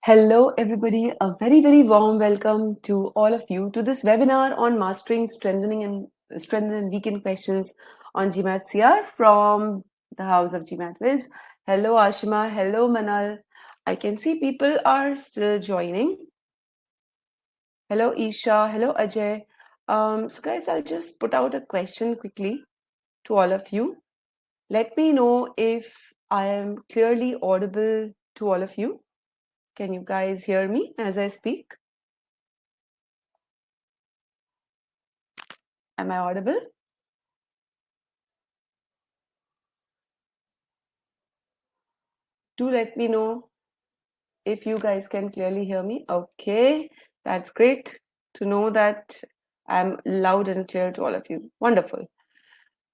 Hello, everybody. A very, very warm welcome to all of you to this webinar on mastering strengthening and weakened questions on GMAT CR from the house of GMATWhiz. Hello, Ashima. Hello, Manal. I can see people are still joining. Hello, Isha. Hello, Ajay. So, guys, I'll just put out a question quickly to all of you. Let me know if I am clearly audible to all of you. Can you guys hear me as I speak? Am I audible? Do let me know if you guys can clearly hear me. Okay, that's great to know that I'm loud and clear to all of you. Wonderful.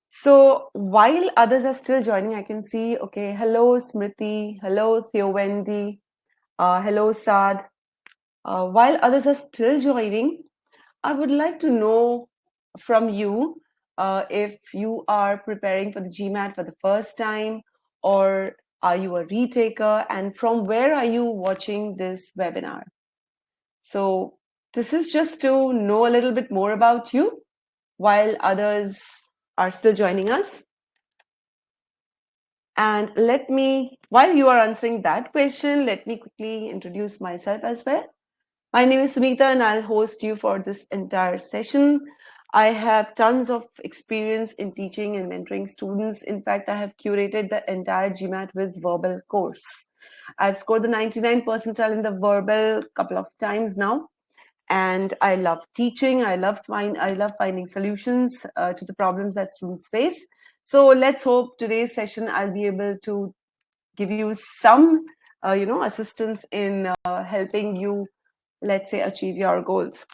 So while others are still joining, I can see, okay, hello Smriti, hello Theo Wendy, hello Saad. While others are still joining, I would like to know from you if you are preparing for the GMAT for the first time, or are you a retaker, and from where are you watching this webinar? So this is just to know a little bit more about you while others are still joining us. And while you are answering that question, let me quickly introduce myself as well. My name is Sumita and I'll host you for this entire session. I have tons of experience in teaching and mentoring students. In fact, I have curated the entire GMATWhiz verbal course. I've scored the 99 percentile in the verbal a couple of times now. And I love teaching. I love finding solutions to the problems that students face. So let's hope today's session I'll be able to give you some assistance in helping you, let's say, achieve your goals.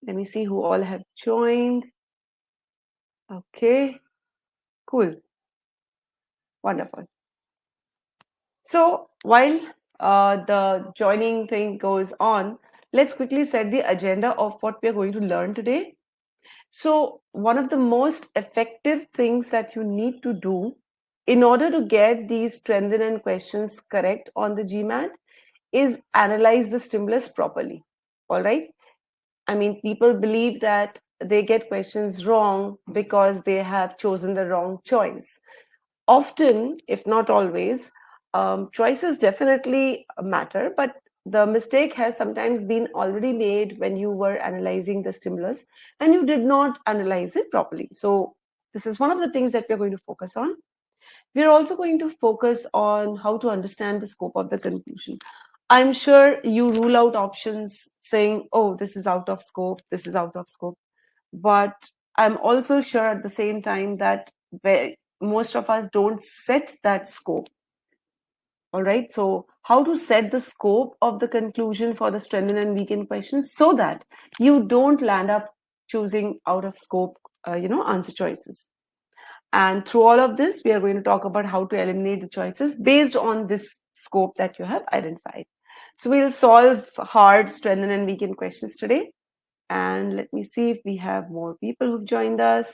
Let me see who all have joined. Okay, cool. Wonderful. So while the joining thing goes on, let's quickly set the agenda of what we're going to learn today. So one of the most effective things that you need to do in order to get these strengthen and questions correct on the GMAT is analyze the stimulus properly. All right. I mean, people believe that they get questions wrong because they have chosen the wrong choice. Often, if not always, choices definitely matter, but the mistake has sometimes been already made when you were analyzing the stimulus and you did not analyze it properly. So, this is one of the things that we're going to focus on. We're also going to focus on how to understand the scope of the conclusion. I'm sure you rule out options saying, oh, this is out of scope, this is out of scope. But I'm also sure at the same time that most of us don't set that scope. All right. So how to set the scope of the conclusion for the strengthen and weaken questions so that you don't land up choosing out of scope, answer choices. And through all of this, we are going to talk about how to eliminate the choices based on this scope that you have identified. So we'll solve hard, strengthen, and weaken questions today. And let me see if we have more people who've joined us.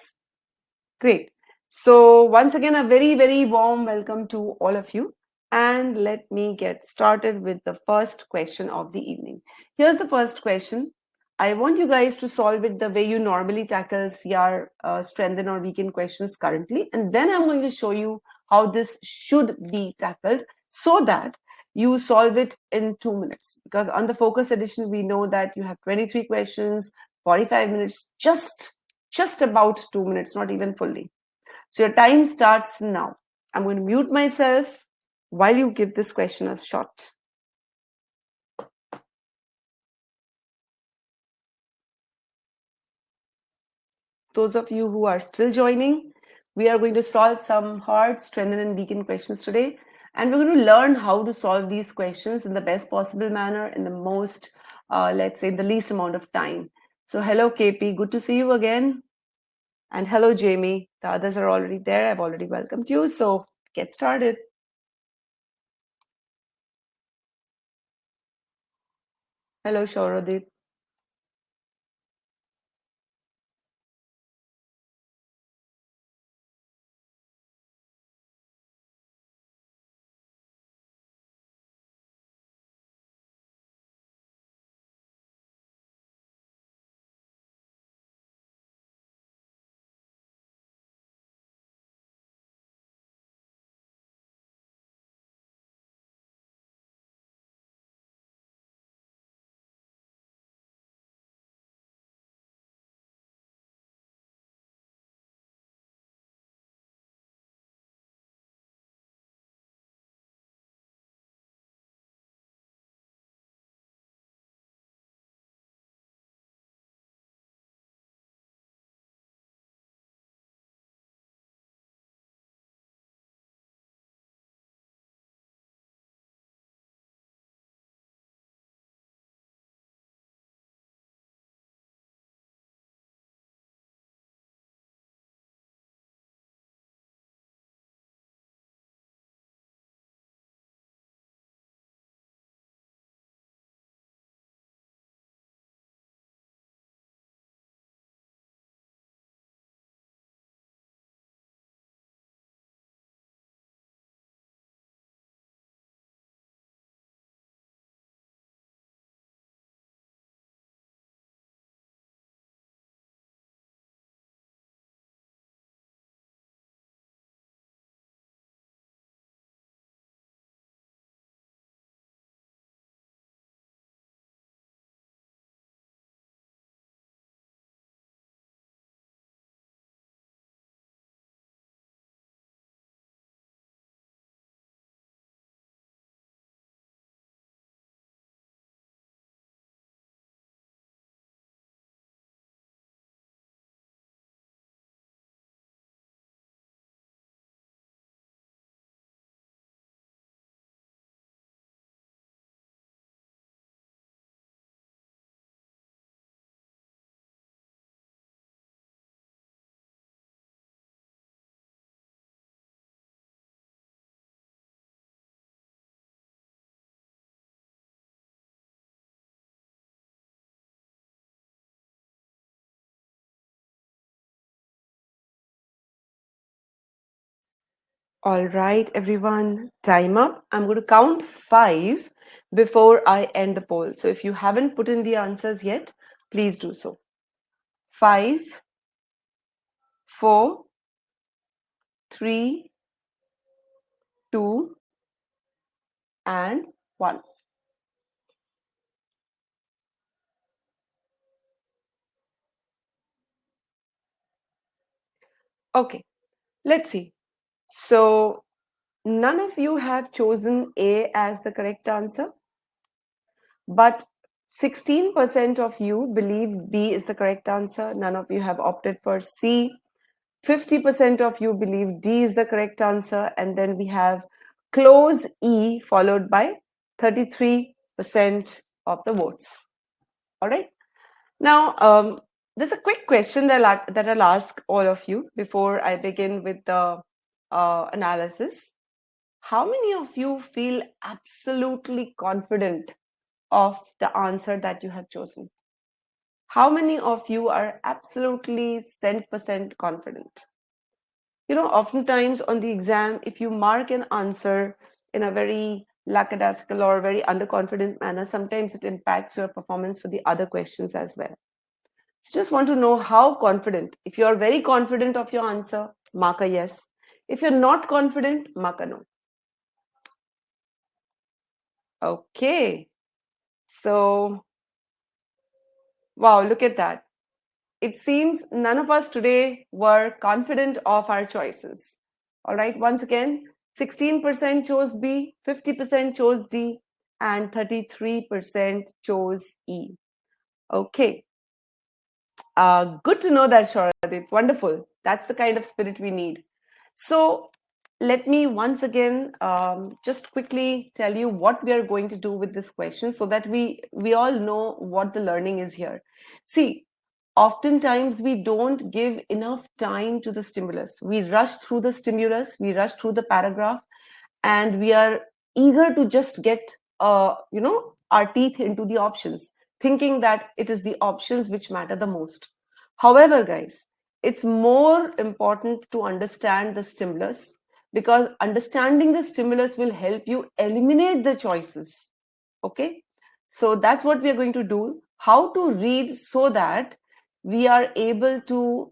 Great. So once again, a very, very warm welcome to all of you. And let me get started with the first question of the evening. Here's the first question. I want you guys to solve it the way you normally tackle CR strengthen or weaken questions currently. And then I'm going to show you how this should be tackled so that you solve it in 2 minutes. Because on the Focus Edition, we know that you have 23 questions, 45 minutes, just about 2 minutes, not even fully. So your time starts now. I'm going to mute myself while you give this question a shot. Those of you who are still joining, we are going to solve some hard, strengthen, and weaken questions today. And we're going to learn how to solve these questions in the best possible manner, in the most, let's say, the least amount of time. So hello, KP. Good to see you again. And hello, Jamie. The others are already there. I've already welcomed you. So get started. Hello, Shauradip. All right, everyone, time up. I'm going to count 5 before I end the poll. So if you haven't put in the answers yet, please do so. 5, 4, 3, 2, and 1. Okay, let's see. So none of you have chosen A as the correct answer, but 16% of you believe B is the correct answer. None of you have opted for C. 50% of you believe D is the correct answer. And then we have close E followed by 33% of the votes. All right. Now, there's a quick question that I'll ask all of you before I begin with the analysis. How many of you feel absolutely confident of the answer that you have chosen? How many of you are absolutely 100% confident? You know, oftentimes on the exam, if you mark an answer in a very lackadaisical or very underconfident manner, sometimes it impacts your performance for the other questions as well. So just want to know how confident. If you are very confident of your answer, mark a yes. If you're not confident, mark a no. Okay. So, wow, look at that. It seems none of us today were confident of our choices. All right, once again, 16% chose B, 50% chose D, and 33% chose E. Okay. Good to know that, Shoradip. Wonderful. That's the kind of spirit we need. So let me once again just quickly tell you what we are going to do with this question so that we all know what the learning is here. See, oftentimes we don't give enough time to the stimulus. We rush through the stimulus, we rush through the paragraph, and we are eager to just get our teeth into the options, thinking that it is the options which matter the most. However, guys, it's more important to understand the stimulus, because understanding the stimulus will help you eliminate the choices. Okay, so that's what we are going to do. How to read so that we are able to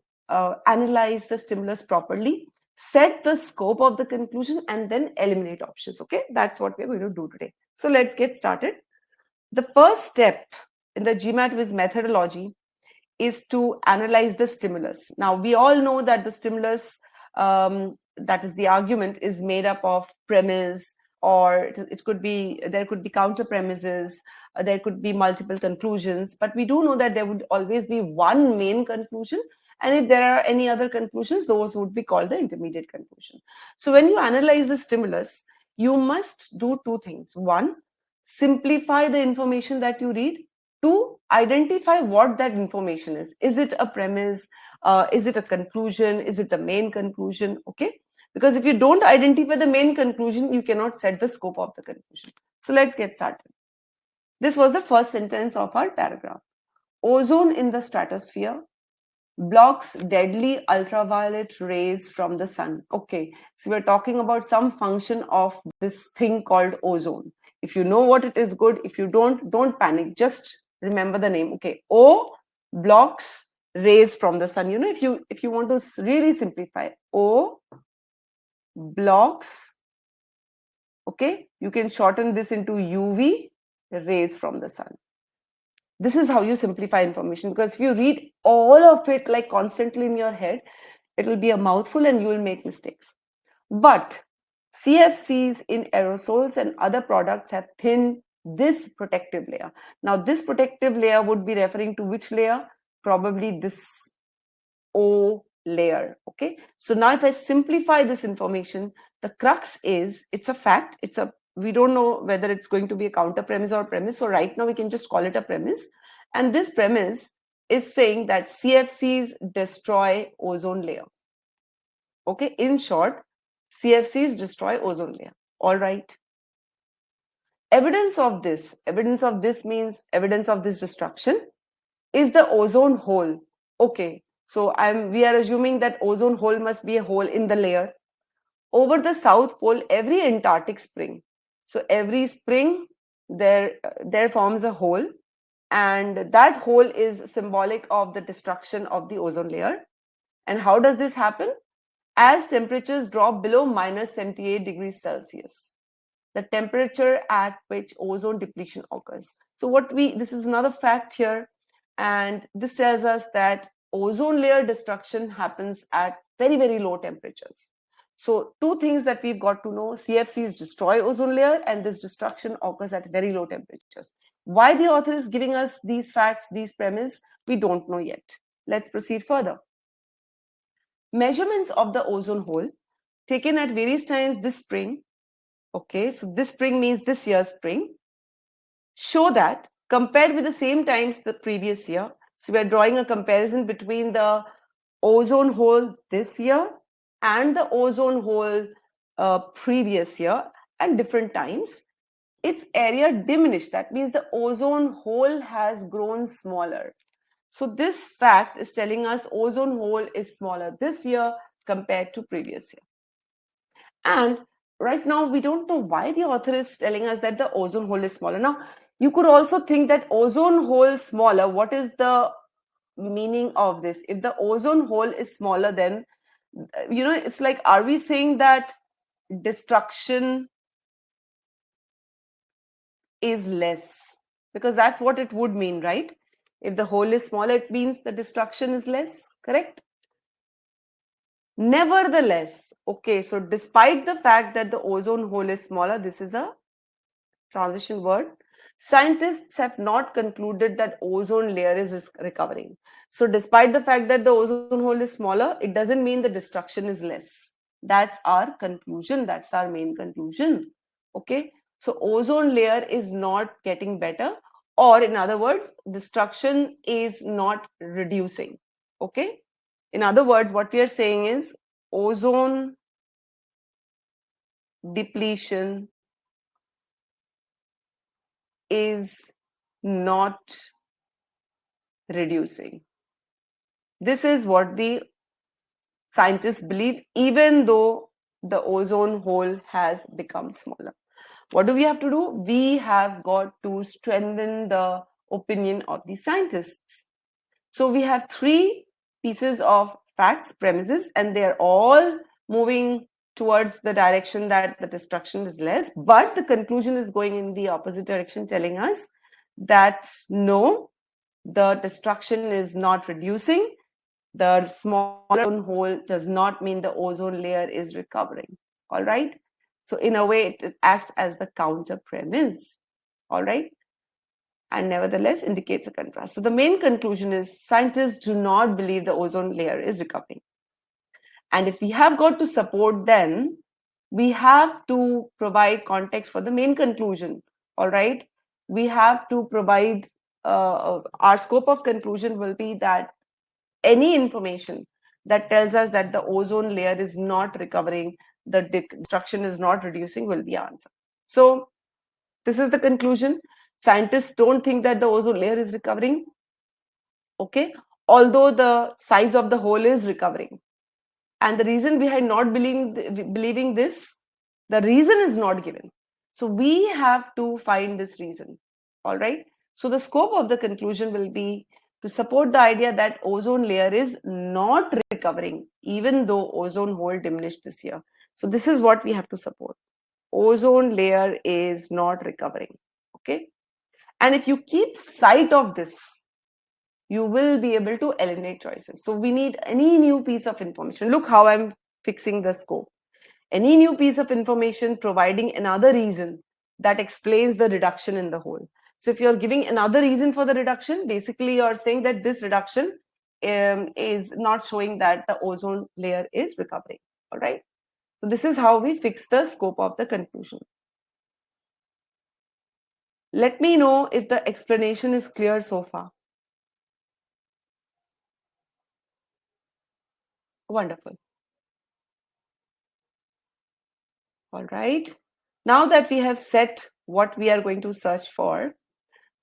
analyze the stimulus properly, set the scope of the conclusion, and then eliminate options. Okay, that's what we're going to do today. So let's get started. The first step in the GMATWhiz methodology is to analyze the stimulus. Now, we all know that the stimulus, that is the argument, is made up of premise, or it could be, there could be counter premises, there could be multiple conclusions, but we do know that there would always be one main conclusion. And if there are any other conclusions, those would be called the intermediate conclusion. So when you analyze the stimulus, you must do two things. One, simplify the information that you read. Two, identify what that information is. Is it a premise? Is it a conclusion? Is it the main conclusion? Okay. Because if you don't identify the main conclusion, you cannot set the scope of the conclusion. So let's get started. This was the first sentence of our paragraph. Ozone in the stratosphere blocks deadly ultraviolet rays from the sun. Okay, so we're talking about some function of this thing called ozone. If you know what it is, good. If you don't panic. Just remember the name. Okay, O blocks rays from the sun. You know, if you want to really simplify, O blocks. Okay, you can shorten this into UV rays from the sun. This is how you simplify information, because if you read all of it like constantly in your head, it will be a mouthful and you will make mistakes. But CFCs in aerosols and other products have thinned this protective layer. Now, this protective layer would be referring to which layer? Probably this O layer. Okay. So now if I simplify this information, the crux is, it's a fact. We don't know whether it's going to be a counter premise or premise. So right now we can just call it a premise. And this premise is saying that CFCs destroy ozone layer. Okay. In short, CFCs destroy ozone layer. All right. Evidence of this means evidence of this destruction is the ozone hole. Okay. So we are assuming that ozone hole must be a hole in the layer. over the South Pole every Antarctic spring. So every spring there forms a hole, and that hole is symbolic of the destruction of the ozone layer. And how does this happen? As temperatures drop below minus 78 degrees Celsius, the temperature at which ozone depletion occurs. So this is another fact here, and this tells us that ozone layer destruction happens at very, very low temperatures. So two things that we've got to know: CFCs destroy ozone layer, and this destruction occurs at very low temperatures. Why the author is giving us these facts, these premises, we don't know yet. Let's proceed further. Measurements of the ozone hole taken at various times this spring, okay, so this spring means this year's spring, show that compared with the same times the previous year, so we are drawing a comparison between the ozone hole this year and the ozone hole previous year at different times, its area diminished. That means the ozone hole has grown smaller. So this fact is telling us ozone hole is smaller this year compared to previous year. And right now, we don't know why the author is telling us that the ozone hole is smaller. Now, you could also think that ozone hole smaller, what is the meaning of this? If the ozone hole is smaller, then, it's like, are we saying that destruction is less? Because that's what it would mean, right? If the hole is smaller, it means the destruction is less, correct? Nevertheless, okay, so despite the fact that the ozone hole is smaller, this is a transition word, scientists have not concluded that ozone layer is recovering. So despite the fact that the ozone hole is smaller, it doesn't mean the destruction is less. That's our conclusion. That's our main conclusion. Okay, so ozone layer is not getting better, or in other words, destruction is not reducing. Okay, in other words, what we are saying is ozone depletion is not reducing. This is what the scientists believe, even though the ozone hole has become smaller. What do we have to do? We have got to strengthen the opinion of the scientists. So we have three pieces of facts, premises, and they're all moving towards the direction that the destruction is less, but the conclusion is going in the opposite direction, telling us that no, the destruction is not reducing. The smaller ozone hole does not mean the ozone layer is recovering. All right. So in a way, it acts as the counter premise. All right. And nevertheless indicates a contrast. So the main conclusion is scientists do not believe the ozone layer is recovering. And if we have got to support them, we have to provide context for the main conclusion. All right. We have to provide, our scope of conclusion will be that any information that tells us that the ozone layer is not recovering, the destruction is not reducing, will be answered. So this is the conclusion. Scientists don't think that the ozone layer is recovering, okay, although the size of the hole is recovering. And the reason behind not believing this, the reason is not given. So we have to find this reason. All right. So the scope of the conclusion will be to support the idea that ozone layer is not recovering, even though ozone hole diminished this year. So this is what we have to support. Ozone layer is not recovering. Okay. And if you keep sight of this, you will be able to eliminate choices. So we need any new piece of information. Look how I'm fixing the scope. Any new piece of information providing another reason that explains the reduction in the hole. So if you're giving another reason for the reduction, basically you're saying that this reduction is not showing that the ozone layer is recovering. All right. So this is how we fix the scope of the conclusion. Let me know if the explanation is clear so far. Wonderful. All right. Now that we have set what we are going to search for,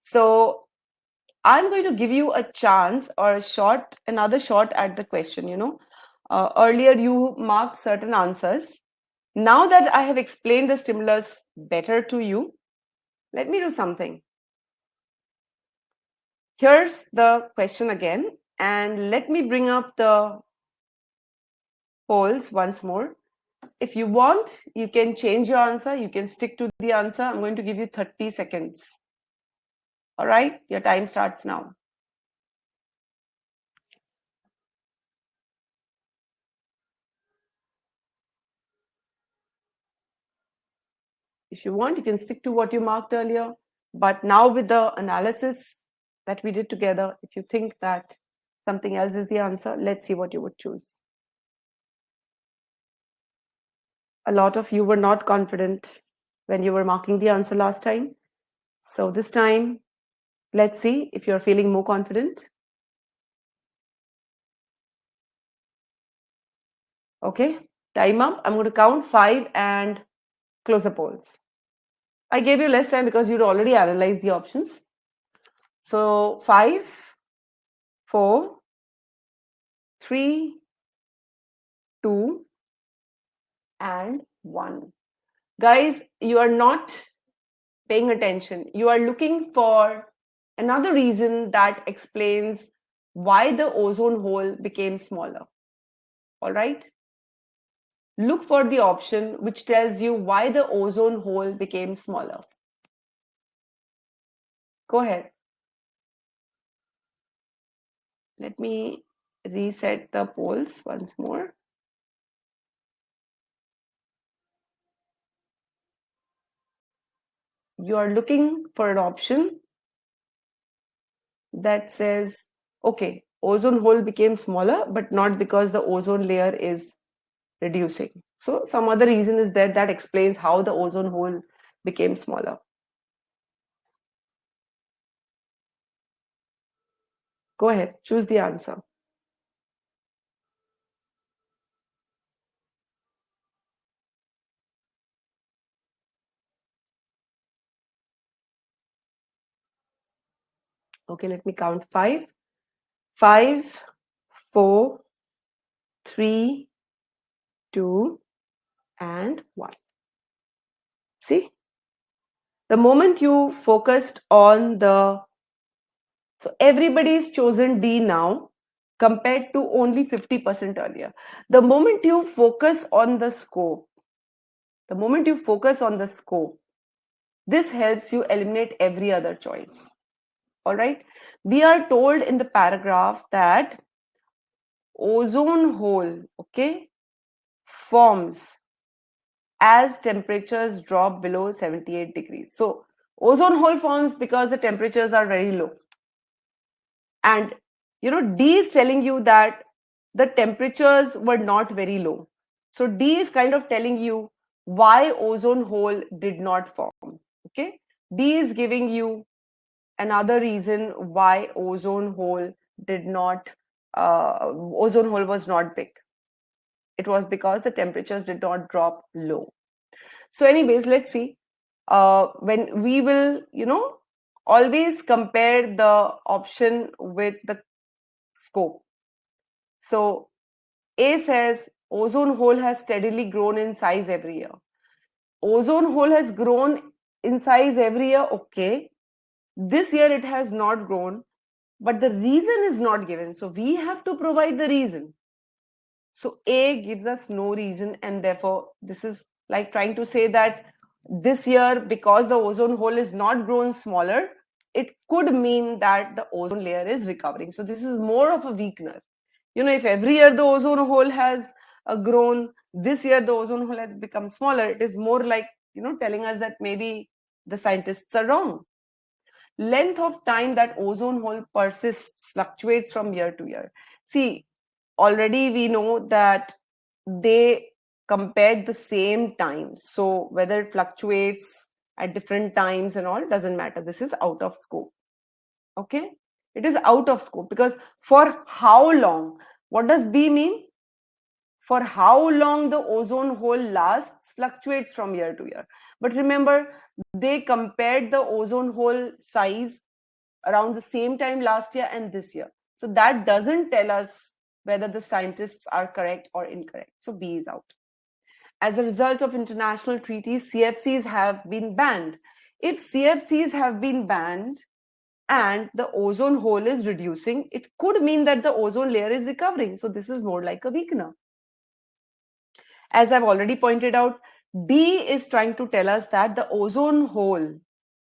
so I'm going to give you a chance or another shot at the question. Earlier you marked certain answers. Now that I have explained the stimulus better to you, let me do something. Here's the question again, and let me bring up the polls once more. If you want, you can change your answer. You can stick to the answer. I'm going to give you 30 seconds. All right, your time starts now. If you want, you can stick to what you marked earlier. But now with the analysis that we did together, if you think that something else is the answer, let's see what you would choose. A lot of you were not confident when you were marking the answer last time. So this time, let's see if you're feeling more confident. Okay, time up. I'm going to count 5 and close the polls. I gave you less time because you'd already analyzed the options. So 5, 4, 3, 2, and 1. Guys, you are not paying attention. You are looking for another reason that explains why the ozone hole became smaller. All right? Look for the option which tells you why the ozone hole became smaller. Go ahead. Let me reset the polls once more. You are looking for an option that says, okay, ozone hole became smaller, but not because the ozone layer is reducing. So some other reason is there that explains how the ozone hole became smaller. Go ahead, choose the answer. Okay, let me count 5. 5, 4, 3, 2, and 1. See? The moment you focused on the... So everybody's chosen D now compared to only 50% earlier. The moment you focus on the scope, this helps you eliminate every other choice. All right. We are told in the paragraph that ozone hole, okay, forms as temperatures drop below 78 degrees. So ozone hole forms because the temperatures are very low. And D is telling you that the temperatures were not very low. So D is kind of telling you why ozone hole did not form. Okay. D is giving you another reason why ozone hole was not big. It was because the temperatures did not drop low. So anyways, let's see. When we will, always compare the option with the scope. So A says ozone hole has steadily grown in size every year. Ozone hole has grown in size every year, okay. This year it has not grown, but the reason is not given. So we have to provide the reason. So A gives us no reason, and therefore this is like trying to say that this year, because the ozone hole is not grown smaller, it could mean that the ozone layer is recovering. So this is more of a weakness. If every year the ozone hole has grown, this year the ozone hole has become smaller, it is more like telling us that maybe the scientists are wrong. Length of time that ozone hole persists fluctuates from year to year. See, already we know that they compared the same times. So whether it fluctuates at different times and all doesn't matter. This is out of scope. Okay? It is out of scope because for how long? What does B mean? For how long the ozone hole lasts fluctuates from year to year. But remember, they compared the ozone hole size around the same time last year and this year. So that doesn't tell us whether the scientists are correct or incorrect. So B is out. as a result of international treaties, CFCs have been banned. If CFCs have been banned and the ozone hole is reducing, it could mean that the ozone layer is recovering. So this is more like a weakener. As I've already pointed out, D is trying to tell us that the ozone hole,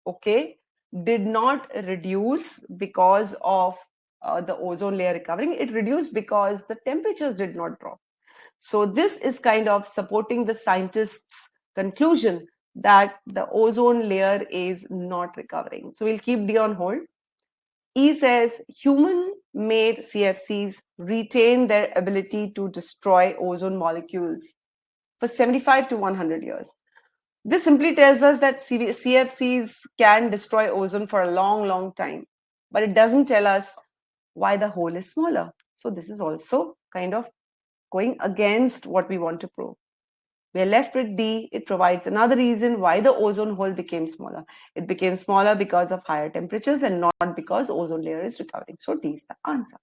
okay, did not reduce because of the ozone layer recovering. It reduced because the temperatures did not drop. So this is kind of supporting the scientists' conclusion that the ozone layer is not recovering. So we'll keep D on hold. E says human-made CFCs retain their ability to destroy ozone molecules for 75 to 100 years. This simply tells us that CFCs can destroy ozone for a long, long time, but it doesn't tell us why the hole is smaller. So this is also kind of going against what we want to prove. We are left with D. It provides another reason why the ozone hole became smaller. It became smaller because of higher temperatures and not because ozone layer is recovering. So D is the answer.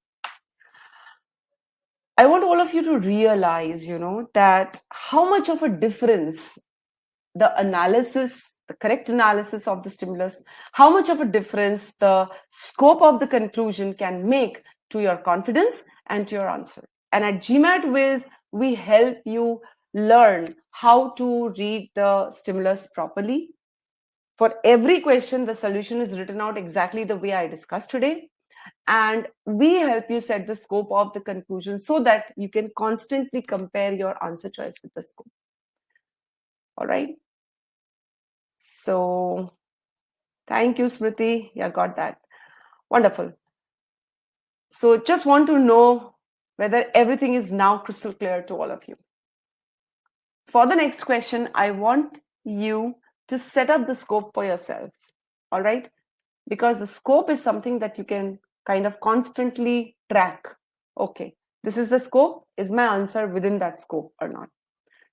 I want all of you to realize, that how much of a difference the analysis, the correct analysis of the stimulus, how much of a difference the scope of the conclusion can make to your confidence and to your answer. And at GMATWhiz, we help you learn how to read the stimulus properly. For every question, the solution is written out exactly the way I discussed today. And we help you set the scope of the conclusion so that you can constantly compare your answer choice with the scope. All right. So thank you, Smriti. Yeah, got that. Wonderful. So just want to know whether everything is now crystal clear to all of you. For the next question, I want you to set up the scope for yourself. All right. Because the scope is something that you can kind of constantly track. Okay, this is the scope. Is my answer within that scope or not?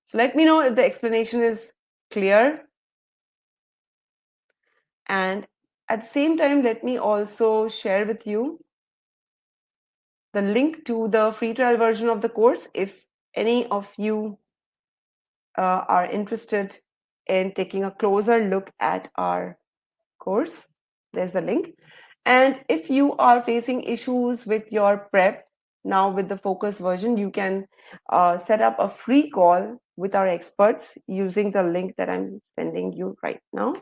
So let me know if the explanation is clear. And at the same time, let me also share with you the link to the free trial version of the course if any of you are interested in taking a closer look at our course. There's the link. And if you are facing issues with your prep, now with the focus version, you can set up a free call with our experts using the link that I'm sending you right now,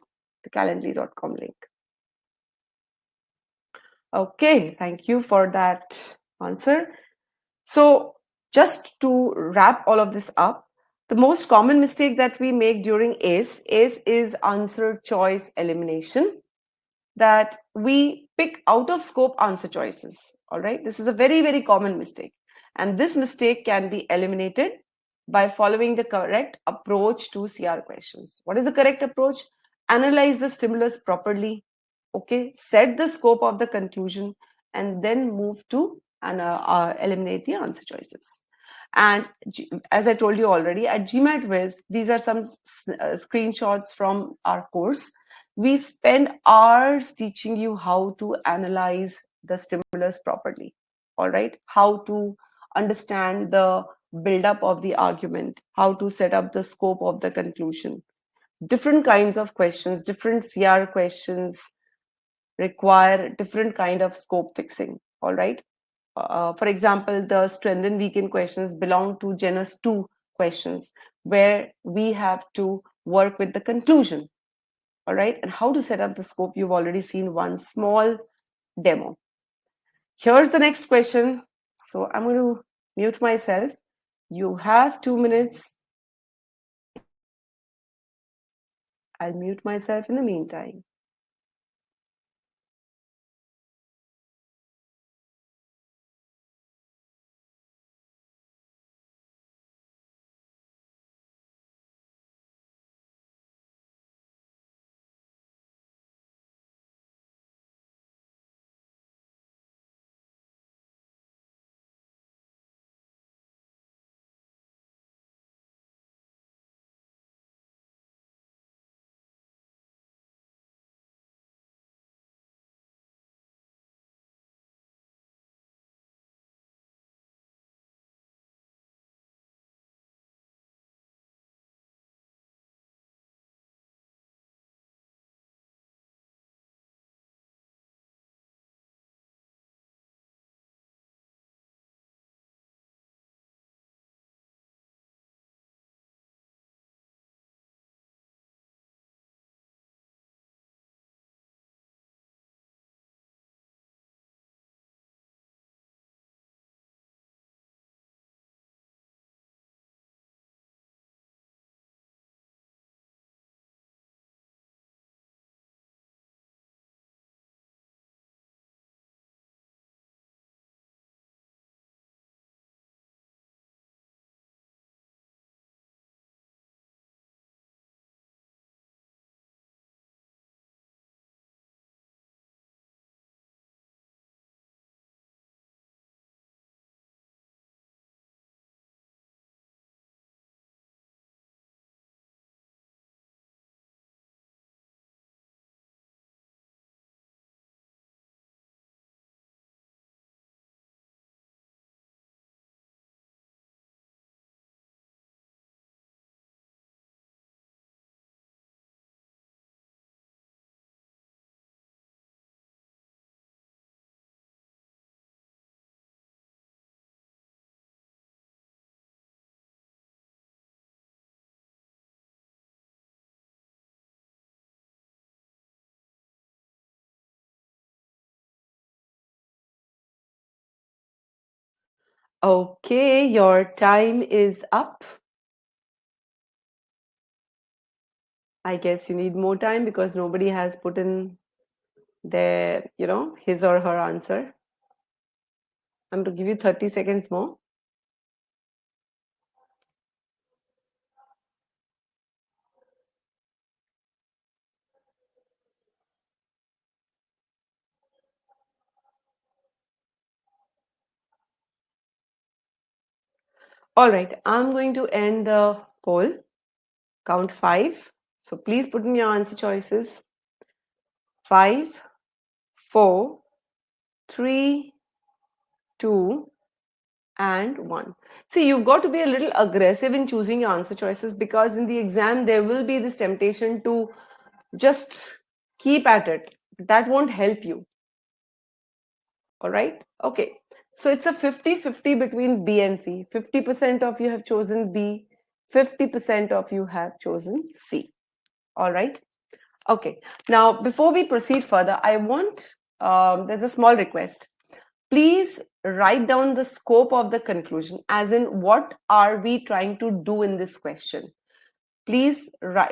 the calendly.com link. Okay, thank you for that answer. So just to wrap all of this up, the most common mistake that we make during ACE is answer choice elimination, that we pick out of scope answer choices. All right, this is a very, very common mistake. And this mistake can be eliminated by following the correct approach to CR questions. What is the correct approach? Analyze the stimulus properly, okay, set the scope of the conclusion, and then move to eliminate the answer choices. And as I told you already, at GMATWhiz, these are some screenshots from our course. We spend hours teaching you how to analyze the stimulus properly, all right? How to understand the buildup of the argument, how to set up the scope of the conclusion. Different kinds of questions, different CR questions require different kind of scope fixing, all right? For example, the strengthen weaken questions belong to genus 2 questions, where we have to work with the conclusion. All right, and how to set up the scope, you've already seen one small demo. Here's the next question. So I'm going to mute myself. You have 2 minutes. I'll mute myself in the meantime. Okay, your time is up. I guess you need more time because nobody has put in their, his or her answer. I'm going to give you 30 seconds more. All right, I'm going to end the poll. Count 5. So please put in your answer choices. 5, 4, 3, 2, and 1. See, you've got to be a little aggressive in choosing your answer choices because in the exam there will be this temptation to just keep at it. That won't help you. All right. Okay. So it's a 50-50 between B and C. 50% of you have chosen B, 50% of you have chosen C. All right. Okay. Now, before we proceed further, I want, there's a small request. Please write down the scope of the conclusion, as in what are we trying to do in this question. Please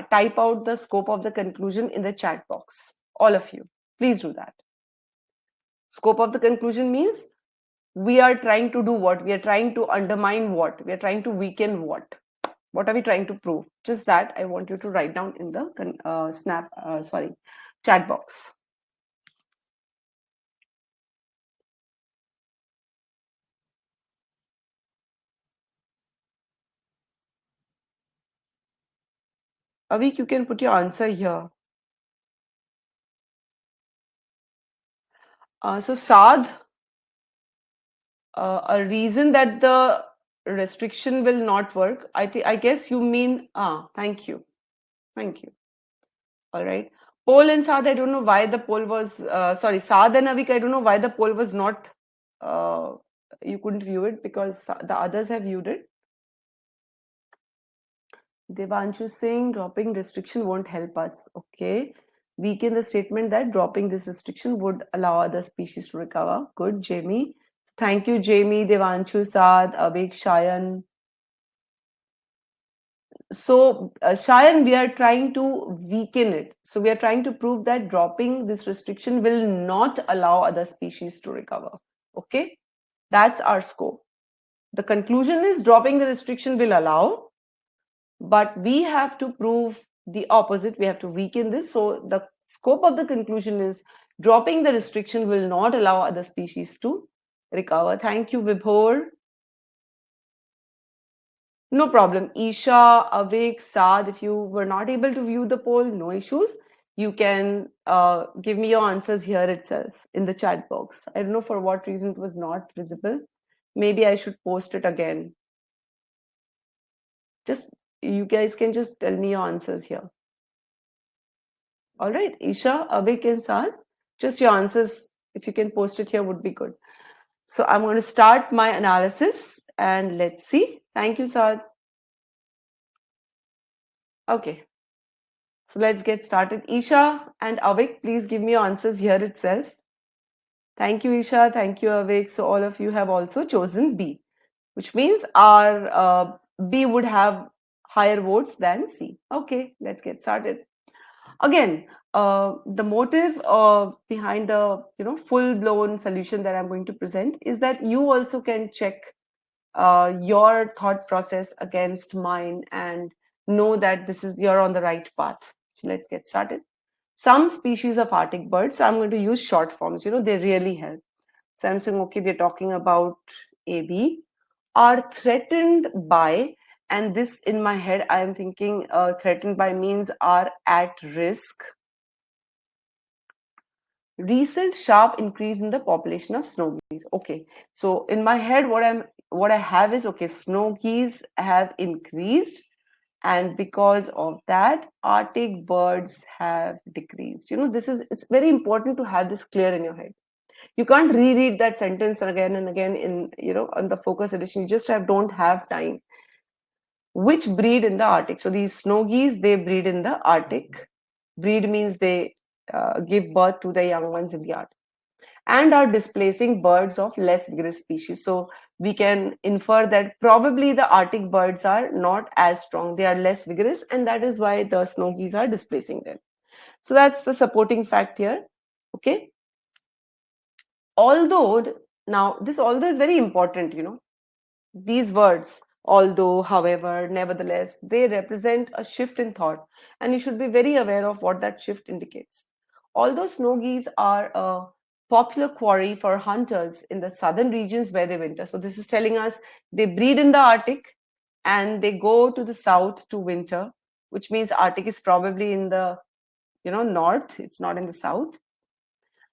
type out the scope of the conclusion in the chat box. All of you, please do that. Scope of the conclusion means we are trying to do what? We are trying to undermine what? We are trying to weaken what? What are we trying to prove? Just that I want you to write down in the chat box. Avik, you can put your answer here. So Saad, a reason that the restriction will not work. I guess you mean thank you. All right. Poll and Saad, I don't know why the poll was Saad and Avik, I don't know why the poll was not you couldn't view it because the others have viewed it. Devanshu saying dropping restriction won't help us. Okay. Weaken the statement that dropping this restriction would allow other species to recover. Good, Jamie. Thank you, Jamie, Devanshu, Saad, Avik, Shayan. So, Shayan, we are trying to weaken it. So, we are trying to prove that dropping this restriction will not allow other species to recover. Okay. That's our scope. The conclusion is dropping the restriction will allow, but we have to prove the opposite. We have to weaken this. So the scope of the conclusion is dropping the restriction will not allow other species to recover. Thank you, Vibhor. No problem. Isha, Avik, Saad, if you were not able to view the poll, no issues. You can give me your answers here itself in the chat box. I don't know for what reason it was not visible. Maybe I should post it again. Just you guys can just tell me your answers here. All right, Isha, Avik, and Saad, just your answers, if you can post it here, would be good. So I'm going to start my analysis and let's see. Thank you, Saad. Okay, so let's get started. Isha and Avik, please give me your answers here itself. Thank you, Isha. Thank you, Avik. So all of you have also chosen B, which means our B would have higher votes than C. Okay, let's get started. Again, the motive behind the full-blown solution that I'm going to present is that you also can check your thought process against mine and know that you're on the right path. So let's get started. Some species of Arctic birds, so I'm going to use short forms, they really help. So I'm saying, okay, we're talking about AB, are threatened by, and this in my head, I am thinking threatened by means are at risk. Recent sharp increase in the population of snow geese. Okay, so in my head, what I have is, okay, snow geese have increased, and because of that, Arctic birds have decreased. It's very important to have this clear in your head. You can't reread that sentence again and again in on the focus edition. You just don't have time. Which breed in the Arctic? So these snow geese, they breed in the Arctic. Breed means they give birth to the young ones in the Arctic and are displacing birds of less vigorous species. So we can infer that probably the Arctic birds are not as strong. They are less vigorous, and that is why the snow geese are displacing them. So that's the supporting fact here. Okay. Although, now this although is very important, these words, although, however, nevertheless, they represent a shift in thought, and you should be very aware of what that shift indicates. Although snow geese are a popular quarry for hunters in the southern regions where they winter, so this is telling us they breed in the Arctic and they go to the south to winter, which means Arctic is probably in the north, it's not in the south.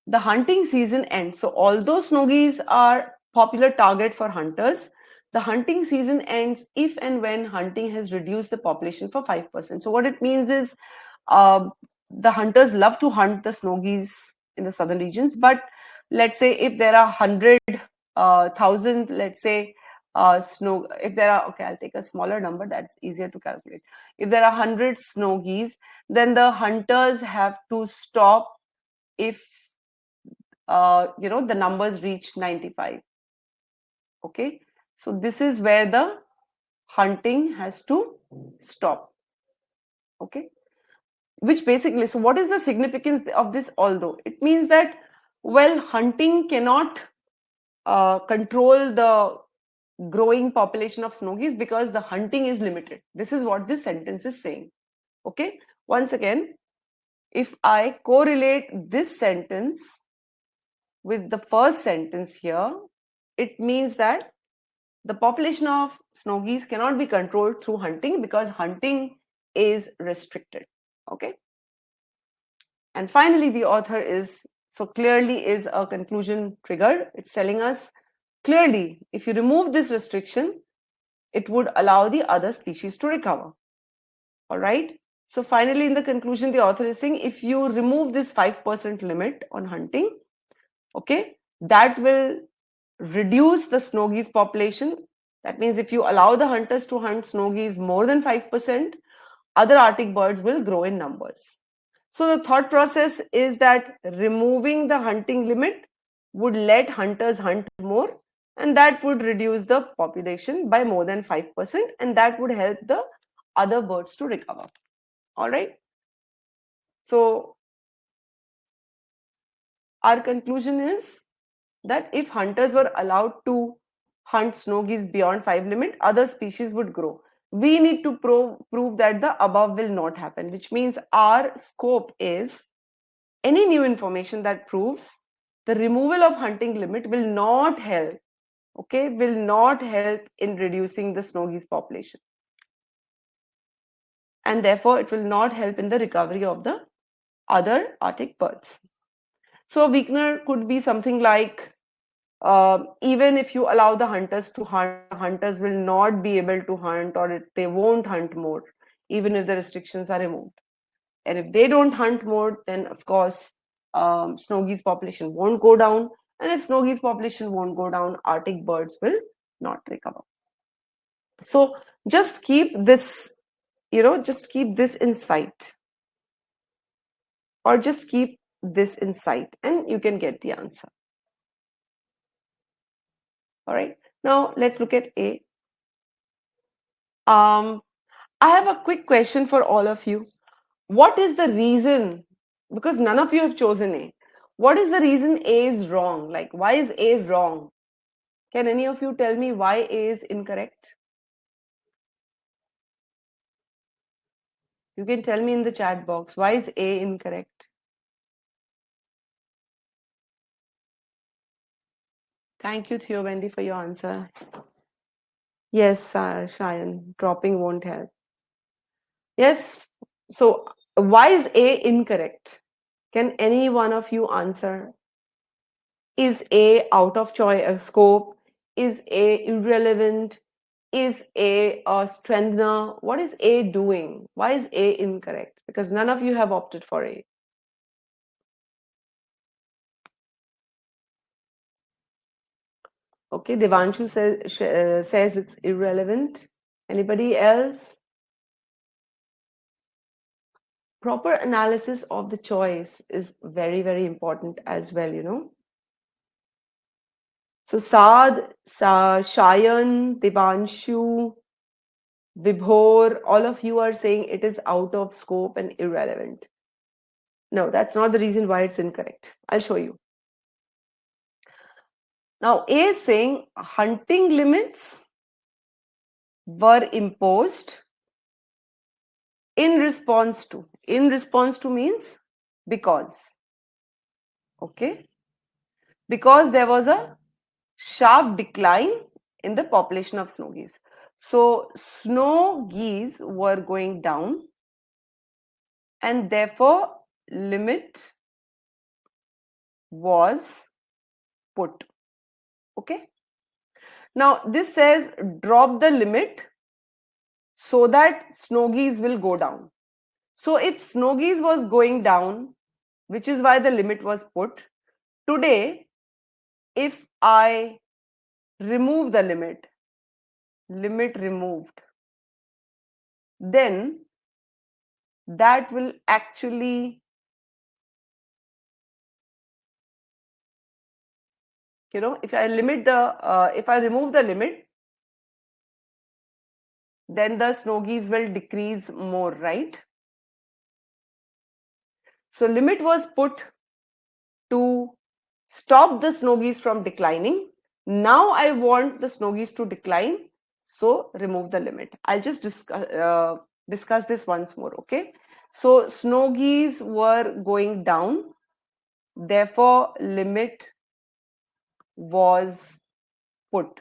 The hunting season ends. So although snow geese are popular target for hunters, the hunting season ends if and when hunting has reduced the population for 5%. So what it means is the hunters love to hunt the snow geese in the southern regions, but let's say if there are 100,000, let's say snow, if there are, okay, I'll take a smaller number, that's easier to calculate. If there are 100 snow geese, then the hunters have to stop if the numbers reach 95. Okay, so this is where the hunting has to stop. Okay, which basically, so what is the significance of this? Although it means that, well, hunting cannot control the growing population of snow geese because the hunting is limited. This is what this sentence is saying. Okay, once again, if I correlate this sentence with the first sentence here, it means that the population of snow geese cannot be controlled through hunting because hunting is restricted. Okay. And finally, the author is, so clearly is a conclusion triggered. It's telling us clearly, if you remove this restriction, it would allow the other species to recover. All right. So finally, in the conclusion, the author is saying if you remove this 5% limit on hunting, okay, that will reduce the snow geese population. That means if you allow the hunters to hunt snow geese more than 5%, other Arctic birds will grow in numbers. So the thought process is that removing the hunting limit would let hunters hunt more, and that would reduce the population by more than 5%, and that would help the other birds to recover. All right. So our conclusion is that if hunters were allowed to hunt snow geese beyond 5 limit, other species would grow. We need to prove that the above will not happen, which means our scope is any new information that proves the removal of hunting limit will not help, okay, will not help in reducing the snow geese population. And therefore, it will not help in the recovery of the other Arctic birds. So a weakener could be something like, even if you allow the hunters to hunt, hunters will not be able to hunt, or they won't hunt more, even if the restrictions are removed. And if they don't hunt more, then of course, snow geese population won't go down. And if snow geese population won't go down, Arctic birds will not recover. So just keep this, just keep this in sight, or just keep this in sight, and you can get the answer. All right. Now let's look at A. I have a quick question for all of you. What is the reason? Because none of you have chosen A. What is the reason A is wrong? Like, why is A wrong? Can any of you tell me why A is incorrect? You can tell me in the chat box. Why is A incorrect? Thank you, Theo Wendy, for your answer. Yes, Shayan, dropping won't help. Yes. So why is A incorrect? Can any one of you answer? Is A out of scope? Is A irrelevant? Is A a strengthener? What is A doing? Why is A incorrect? Because none of you have opted for A. Okay, Devanshu says it's irrelevant. Anybody else? Proper analysis of the choice is very, very important as well, So Saad, Shayan, Devanshu, Vibhor, all of you are saying it is out of scope and irrelevant. No, that's not the reason why it's incorrect. I'll show you. Now, A is saying hunting limits were imposed in response to. In response to means because. Okay? Because there was a sharp decline in the population of snow geese. So, snow geese were going down and therefore limit was put. Okay? Now, this says drop the limit so that snow geese will go down. So, if snow geese was going down, which is why the limit was put, today, if I remove the limit removed, then that will actually, if I remove the limit, then the snow geese will decrease more, right? So limit was put to stop the snow geese from declining. Now I want the snow geese to decline, so remove the limit. I'll just discuss this once more, okay? So snow geese were going down, therefore limit was put,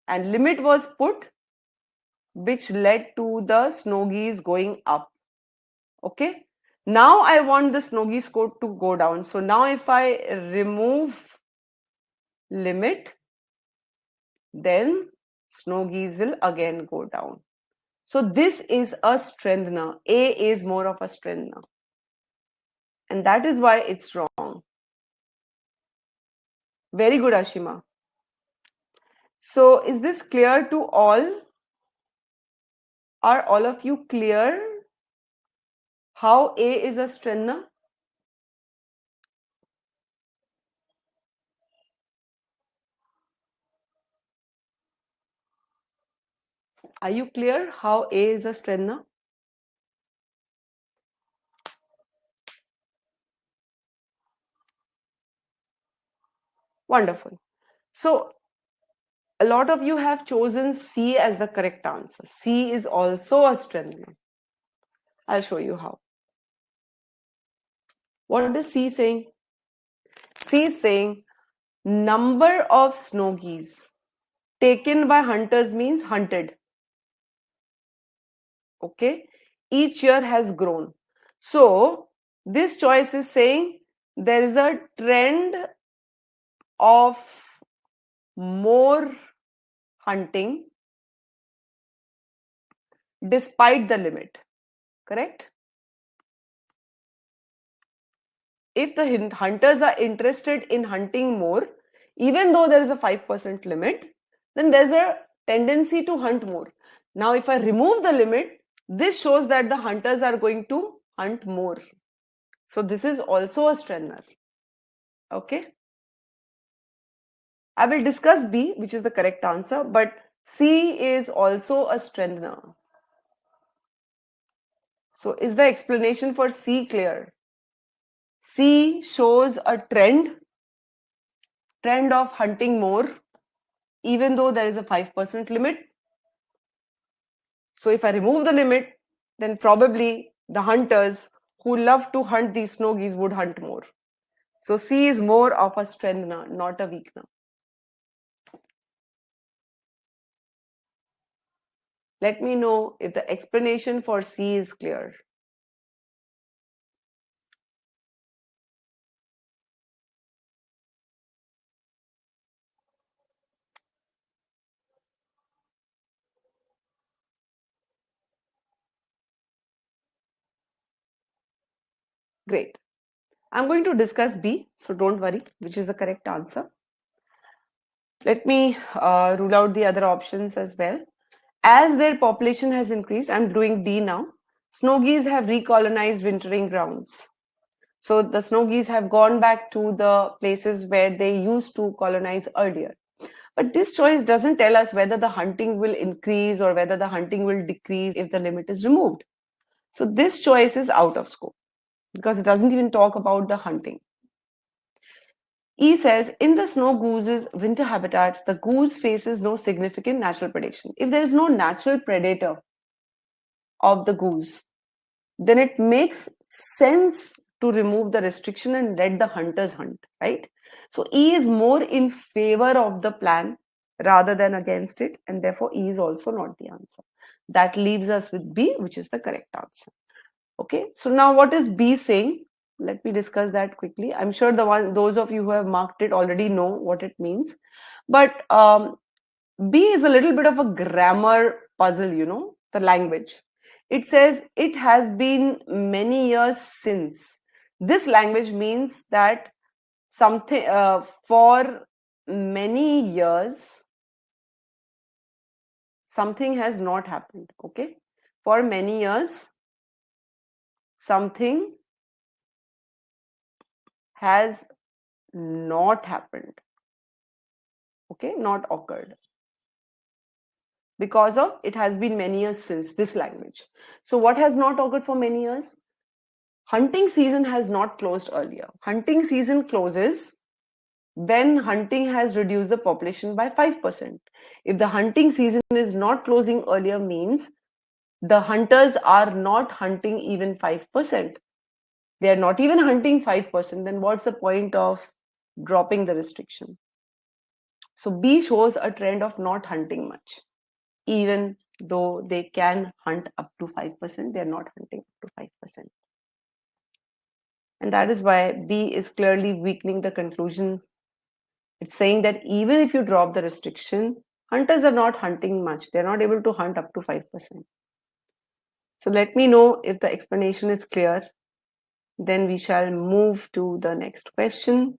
and limit was put which led to the snow geese going up. Okay, now I want the snow geese to go down. So now if I remove limit, then snow geese will again go down. So this is a strengthener. A is more of a strengthener, and that is why it's wrong. Very good, Ashima. So is this clear to all? Are all of you clear how A is a strengthener? Are you clear how A is a strengthener? Wonderful. So a lot of you have chosen C as the correct answer. C is also a strengthener. I'll show you how. What is C saying? C is saying number of snow geese taken by hunters means hunted. Okay, each year has grown. So this choice is saying there is a trend of more hunting despite the limit, correct? If the hunters are interested in hunting more, even though there is a 5% limit, then there's a tendency to hunt more. Now, if I remove the limit, this shows that the hunters are going to hunt more. So this is also a strengthener. Okay. I will discuss B, which is the correct answer, but C is also a strengthener. So is the explanation for C clear? C shows a trend of hunting more, even though there is a 5% limit. So if I remove the limit, then probably the hunters who love to hunt these snow geese would hunt more. So C is more of a strengthener, not a weakener. Let me know if the explanation for C is clear. Great. I'm going to discuss B, so don't worry, which is the correct answer. Let me rule out the other options as well. As their population has increased, I'm doing D now. Snow geese have recolonized wintering grounds. So the snow geese have gone back to the places where they used to colonize earlier. But this choice doesn't tell us whether the hunting will increase or whether the hunting will decrease if the limit is removed. So this choice is out of scope because it doesn't even talk about the hunting. E says, in the snow goose's winter habitats, the goose faces no significant natural predation. If there is no natural predator of the goose, then it makes sense to remove the restriction and let the hunters hunt, right? So E is more in favor of the plan rather than against it, and therefore E is also not the answer. That leaves us with B, which is the correct answer. Okay, so now what is B saying? Let me discuss that quickly. I'm sure those of you who have marked it already know what it means, but B is a little bit of a grammar puzzle, the language. It says it has been many years since. This language means that something for many years something has not happened. Okay, for many years something has not happened. Okay, not occurred, because of it has been many years since, this language. So what has not occurred for many years? Hunting season has not closed earlier. Hunting season closes when hunting has reduced the population by 5%. If the hunting season is not closing earlier, means the hunters are not hunting even 5%. They are not even hunting 5%. Then what's the point of dropping the restriction? So B shows a trend of not hunting much. Even though they can hunt up to 5%, they are not hunting up to 5%. And that is why B is clearly weakening the conclusion. It's saying that even if you drop the restriction, hunters are not hunting much. They're not able to hunt up to 5%. So let me know if the explanation is clear. Then we shall move to the next question.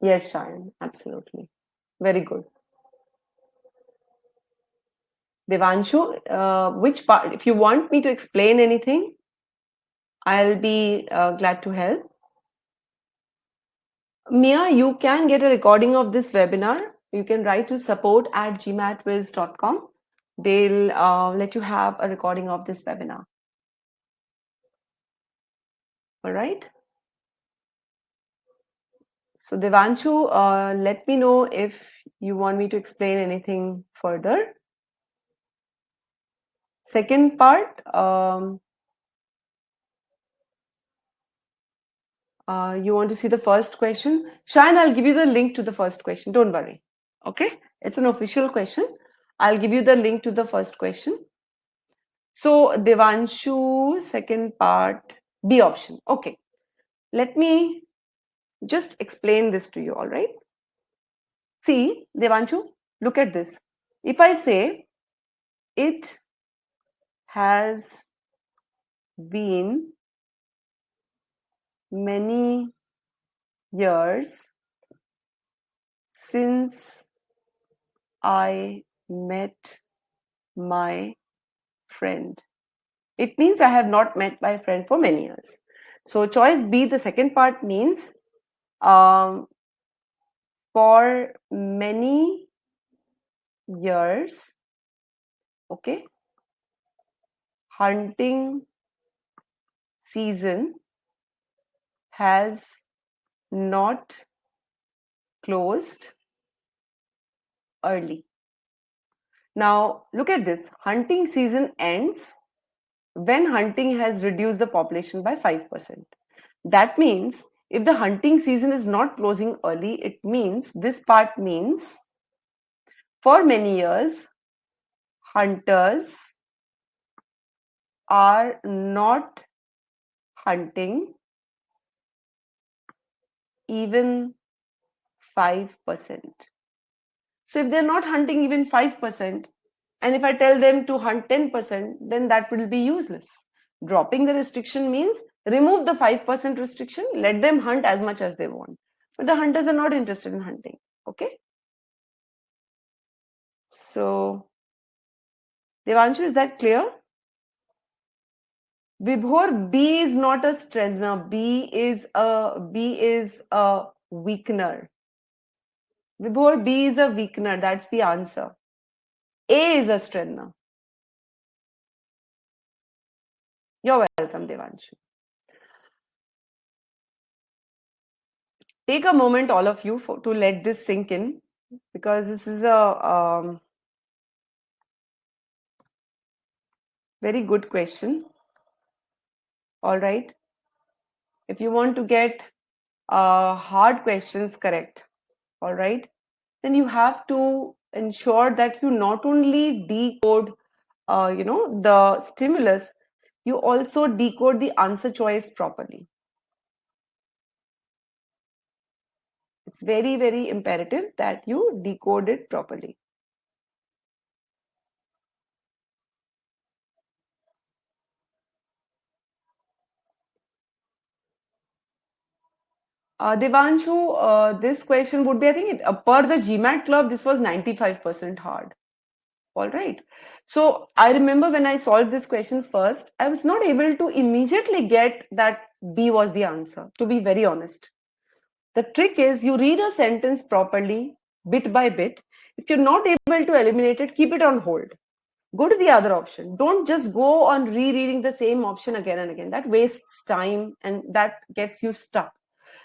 Yes, Shayan, absolutely. Very good. Devanshu, which part, if you want me to explain anything, I'll be glad to help. Mia, you can get a recording of this webinar. You can write to support@gmatwiz.com. They'll let you have a recording of this webinar. All right. So Devanshu, let me know if you want me to explain anything further. Second part, you want to see the first question? Shayan, I'll give you the link to the first question. Don't worry. Okay, it's an official question. I'll give you the link to the first question. So Devanshu, second part, B option. Okay, let me just explain this to you, all right? See, Devanshu, look at this. If I say it has been many years since I met my friend. It means I have not met my friend for many years. So choice B, the second part, means for many years, okay, hunting season has not closed early. Now look at this. Hunting season ends when hunting has reduced the population by 5%. That means if the hunting season is not closing early, it means this part means for many years hunters are not hunting even 5%. So if they're not hunting even 5%, and if I tell them to hunt 10%, then that will be useless. Dropping the restriction means remove the 5% restriction, let them hunt as much as they want. But the hunters are not interested in hunting. Okay. So, Devanshu, is that clear? Vibhor, B is not a strengthener. B is a weakener. Vibhor, B is a weakener. That's the answer. A is a strengthener. You're welcome, Devanshu. Take a moment, all of you, to let this sink in, because this is a very good question. All right. If you want to get hard questions correct, all right, then you have to ensure that you not only decode, the stimulus, you also decode the answer choice properly. It's very, very imperative that you decode it properly. Devanshu, this question would be, I think, per the GMAT club, this was 95% hard. All right. So I remember when I solved this question first, I was not able to immediately get that B was the answer, to be very honest. The trick is you read a sentence properly, bit by bit. If you're not able to eliminate it, keep it on hold. Go to the other option. Don't just go on rereading the same option again and again. That wastes time and that gets you stuck.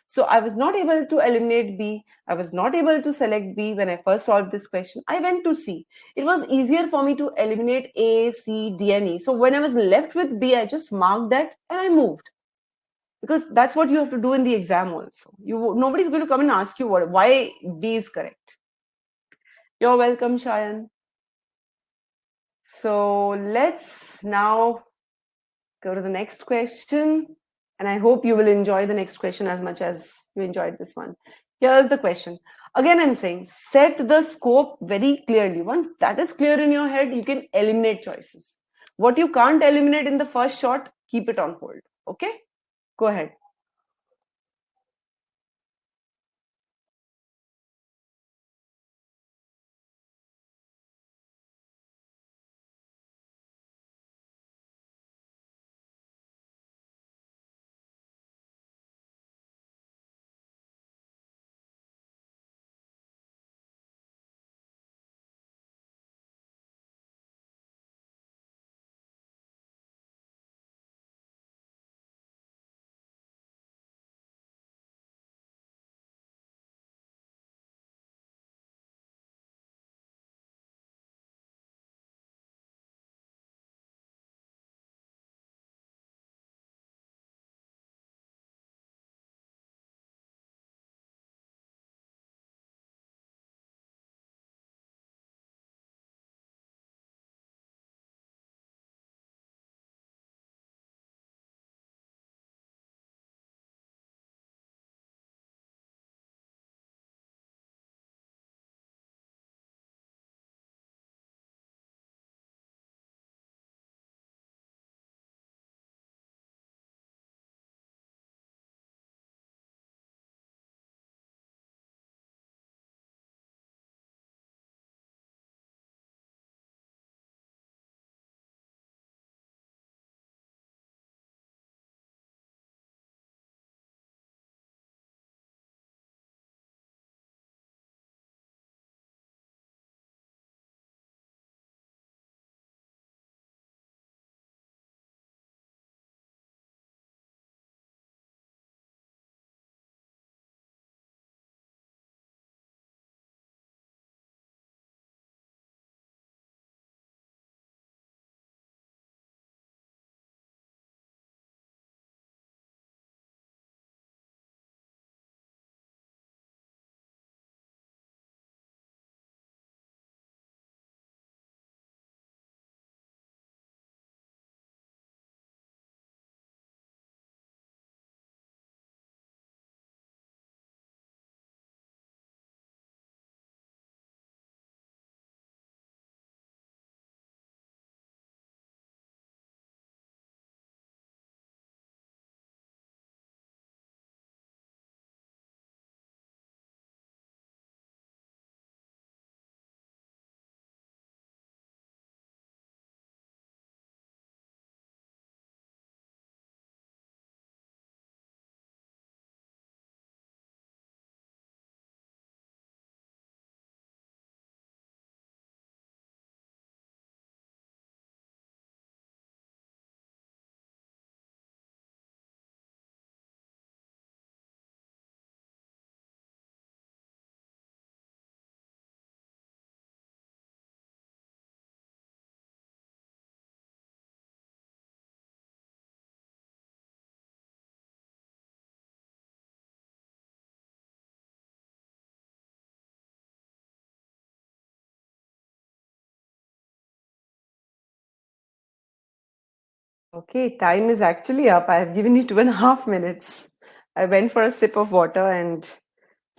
So I was not able to eliminate B. I was not able to select B when I first solved this question. I went to C. It was easier for me to eliminate A, C, D, and E. So when I was left with B, I just marked that and I moved. Because that's what you have to do in the exam also. Nobody's going to come and ask you why B is correct. You're welcome, Shayan. So let's now go to the next question. And I hope you will enjoy the next question as much as you enjoyed this one. Here's the question. Again, I'm saying set the scope very clearly. Once that is clear in your head, you can eliminate choices. What you can't eliminate in the first shot, keep it on hold. Okay? Go ahead. Okay, time is actually up. I have given you 2.5 minutes. I went for a sip of water and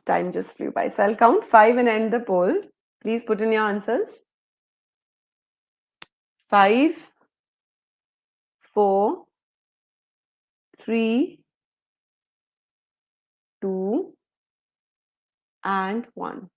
time just flew by. So I'll count 5 and end the poll. Please put in your answers. 5, 4, 3, 2, and 1.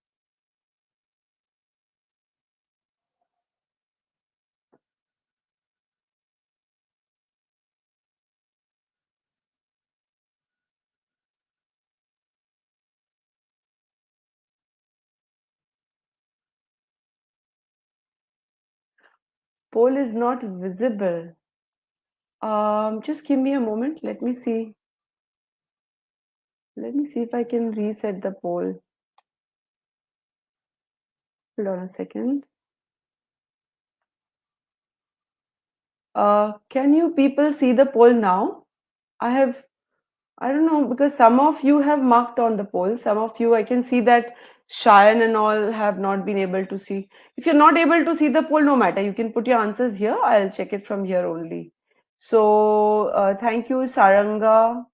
Poll is not visible. Just give me a moment. Let me see. Let me see if I can reset the poll. Hold on a second. Can you people see the poll now? I don't know, because some of you have marked on the poll. Some of you, I can see that Shayan and all have not been able to see. If you're not able to see the poll, no matter. You can put your answers here. I'll check it from here only. So thank you, Saranga.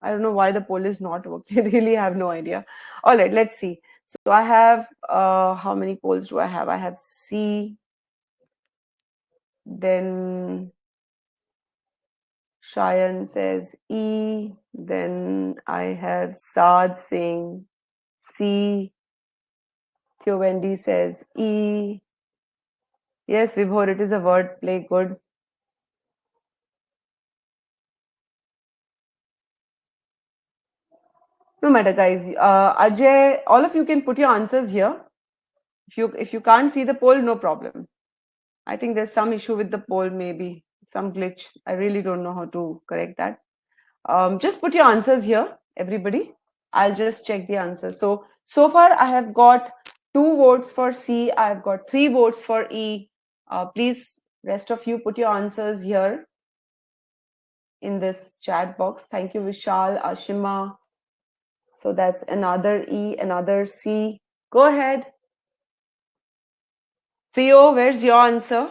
I don't know why the poll is not working. I really have no idea. All right, let's see. So I have, how many polls do I have? I have C, then Shayan says E, then I have Saad saying C, Theo Wendy says E. Yes, Vibhor, it is a word play, good. No matter, guys. Ajay, all of you can put your answers here. If you can't see the poll, no problem. I think there's some issue with the poll, maybe some glitch. I really don't know how to correct that. Just put your answers here, everybody. I'll just check the answers. So far I have got 2 votes for C. I've got 3 votes for E. Please, rest of you, put your answers here in this chat box. Thank you, Vishal, Ashima. So that's another E, another C. Go ahead. Theo, where's your answer?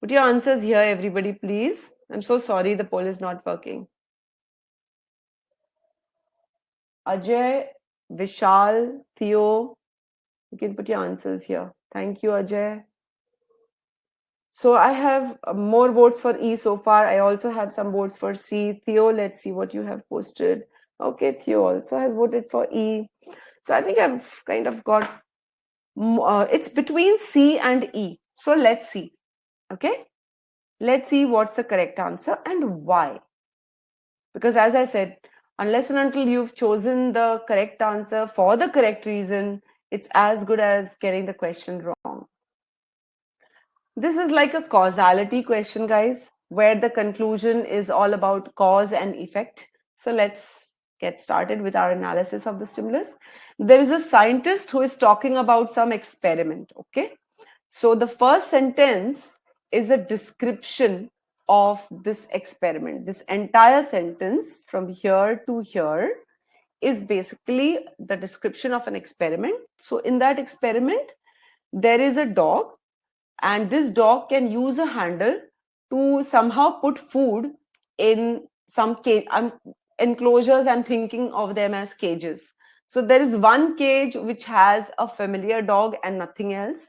Put your answers here, everybody, please. I'm so sorry the poll is not working. Ajay, Vishal, Theo, you can put your answers here. Thank you, Ajay. So I have more votes for E so far. I also have some votes for C. Theo, let's see what you have posted. Okay, Theo also has voted for E. So I think I've kind of got, it's between C and E. So let's see. Okay, let's see what's the correct answer and why. Because as I said, unless and until you've chosen the correct answer for the correct reason, it's as good as getting the question wrong. This is like a causality question, guys, where the conclusion is all about cause and effect. So let's get started with our analysis of the stimulus. There is a scientist who is talking about some experiment, okay? So the first sentence is a description of this experiment. This entire sentence from here to here is basically the description of an experiment. So in that experiment, there is a dog, and this dog can use a handle to somehow put food in some cage. Enclosures, I'm thinking of them as cages. So there is one cage which has a familiar dog and nothing else.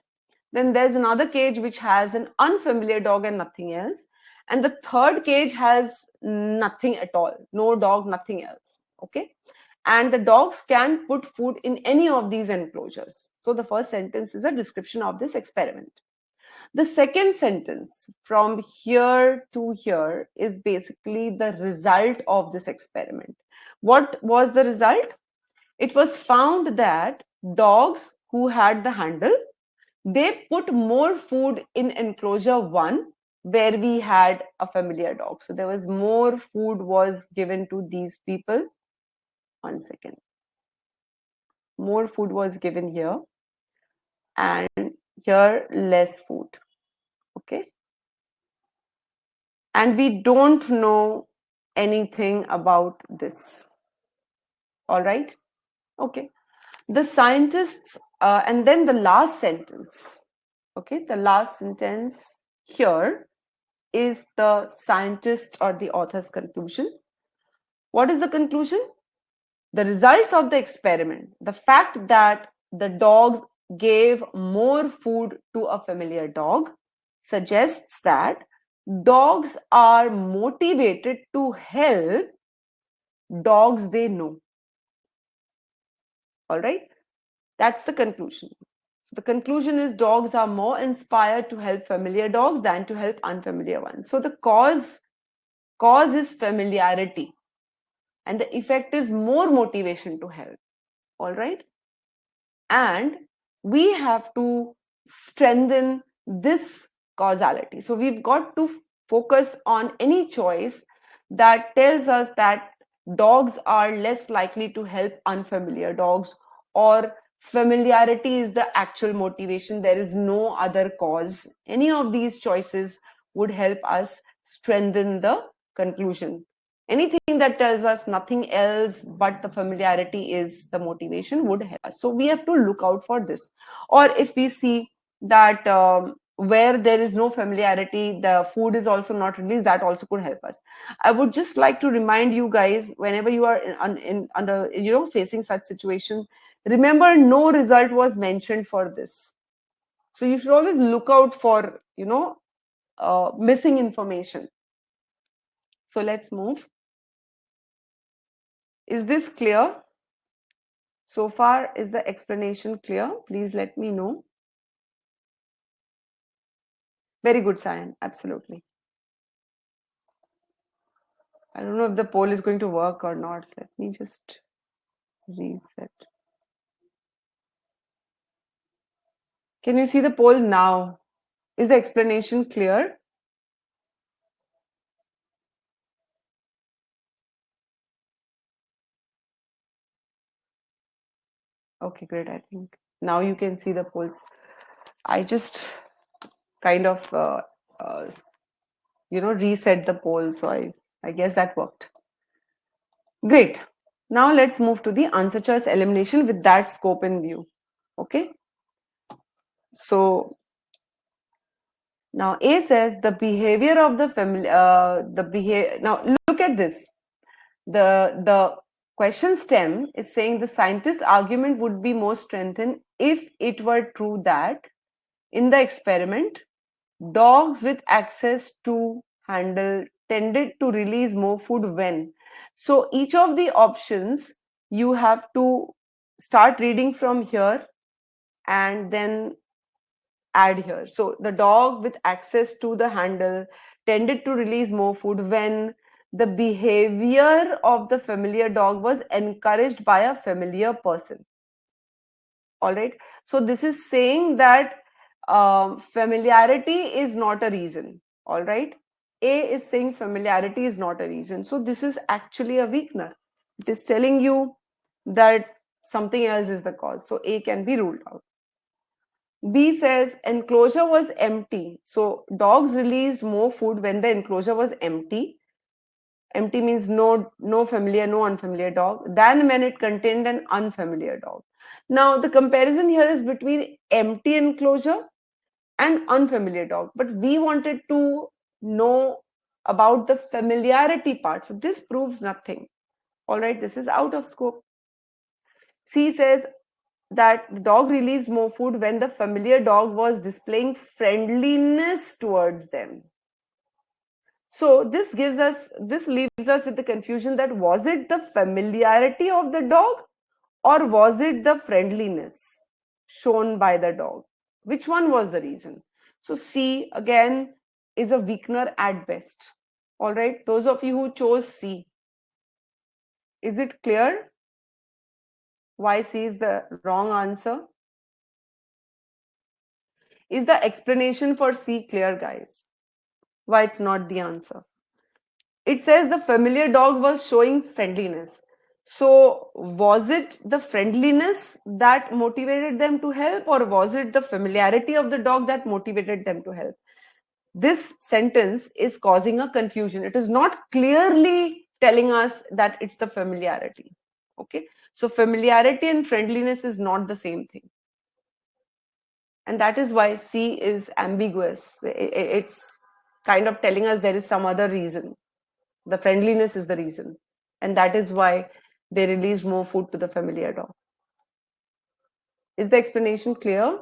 Then there's another cage which has an unfamiliar dog and nothing else. And the third cage has nothing at all, no dog, nothing else. Okay. And the dogs can put food in any of these enclosures. So the first sentence is a description of this experiment. The second sentence from here to here is basically the result of this experiment. What was the result? It was found that dogs who had the handle, they put more food in enclosure 1 where we had a familiar dog. So there was more food was given to these people. 1 second. More food was given here, and here less food. Okay. And we don't know anything about this. All right. Okay. The scientists, and then the last sentence. Okay. The last sentence here is the scientist or the author's conclusion. What is the conclusion? The results of the experiment, the fact that the dogs gave more food to a familiar dog, suggests that dogs are motivated to help dogs they know. All right, that's the conclusion. So the conclusion is dogs are more inspired to help familiar dogs than to help unfamiliar ones. So the cause is familiarity, and the effect is more motivation to help. All right, and we have to strengthen this causality. So we've got to focus on any choice that tells us that dogs are less likely to help unfamiliar dogs, or familiarity is the actual motivation, there is no other cause. Any of these choices would help us strengthen the conclusion. Anything that tells us nothing else but the familiarity is the motivation would help us. So we have to look out for this. Or if we see that where there is no familiarity, the food is also not released, that also could help us. I would just like to remind you guys, whenever you are under facing such situation, remember no result was mentioned for this. So you should always look out for missing information. So let's move. Is this clear? So far, is the explanation clear? Please let me know. Very good, Sayan. Absolutely. I don't know if the poll is going to work or not. Let me just reset. Can you see the poll now? Is the explanation clear? Okay, great. I think now you can see the polls. I just kind of reset the poll, so I guess that worked. Great. Now let's move to the answer choice elimination with that scope in view. Okay. So now A says the behavior of the family. Now look at this. The question stem is saying the scientist's argument would be more strengthened if it were true that in the experiment, dogs with access to handle tended to release more food when. So each of the options you have to start reading from here and then add here. So the dog with access to the handle tended to release more food when the behavior of the familiar dog was encouraged by a familiar person. All right. So this is saying that familiarity is not a reason. All right. A is saying familiarity is not a reason. So this is actually a weakener. It is telling you that something else is the cause. So A can be ruled out. B says enclosure was empty. So dogs released more food when the enclosure was empty. Empty means no familiar, no unfamiliar dog, than when it contained an unfamiliar dog. Now the comparison here is between empty enclosure and unfamiliar dog, but we wanted to know about the familiarity part. So this proves nothing. All right, this is out of scope. C says that the dog released more food when the familiar dog was displaying friendliness towards them. So this leaves us with the confusion that was it the familiarity of the dog or was it the friendliness shown by the dog? Which one was the reason? So C again is a weakener at best. All right, those of you who chose C, is it clear why C is the wrong answer? Is the explanation for C clear, guys? Why it's not the answer? It says the familiar dog was showing friendliness. So was it the friendliness that motivated them to help, or was it the familiarity of the dog that motivated them to help? This sentence is causing a confusion. It is not clearly telling us that it's the familiarity. Okay, so familiarity and friendliness is not the same thing. And that is why C is ambiguous. It's kind of telling us there is some other reason. The friendliness is the reason. And that is why they release more food to the familiar dog. Is the explanation clear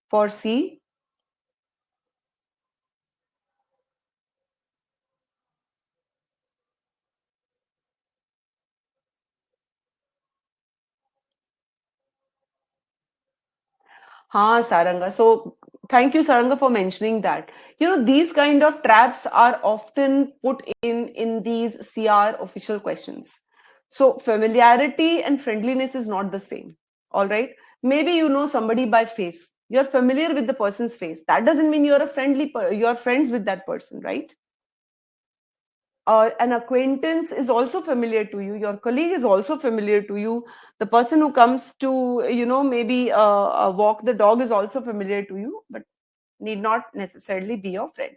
for C? Ha, Saranga. So thank you, Saranga, for mentioning that. These kind of traps are often put in these CR official questions. So familiarity and friendliness is not the same. All right. Maybe you know somebody by face. You're familiar with the person's face. That doesn't mean you're a you're friends with that person, right? An acquaintance is also familiar to you, your colleague is also familiar to you, the person who comes to maybe walk the dog is also familiar to you, but need not necessarily be your friend.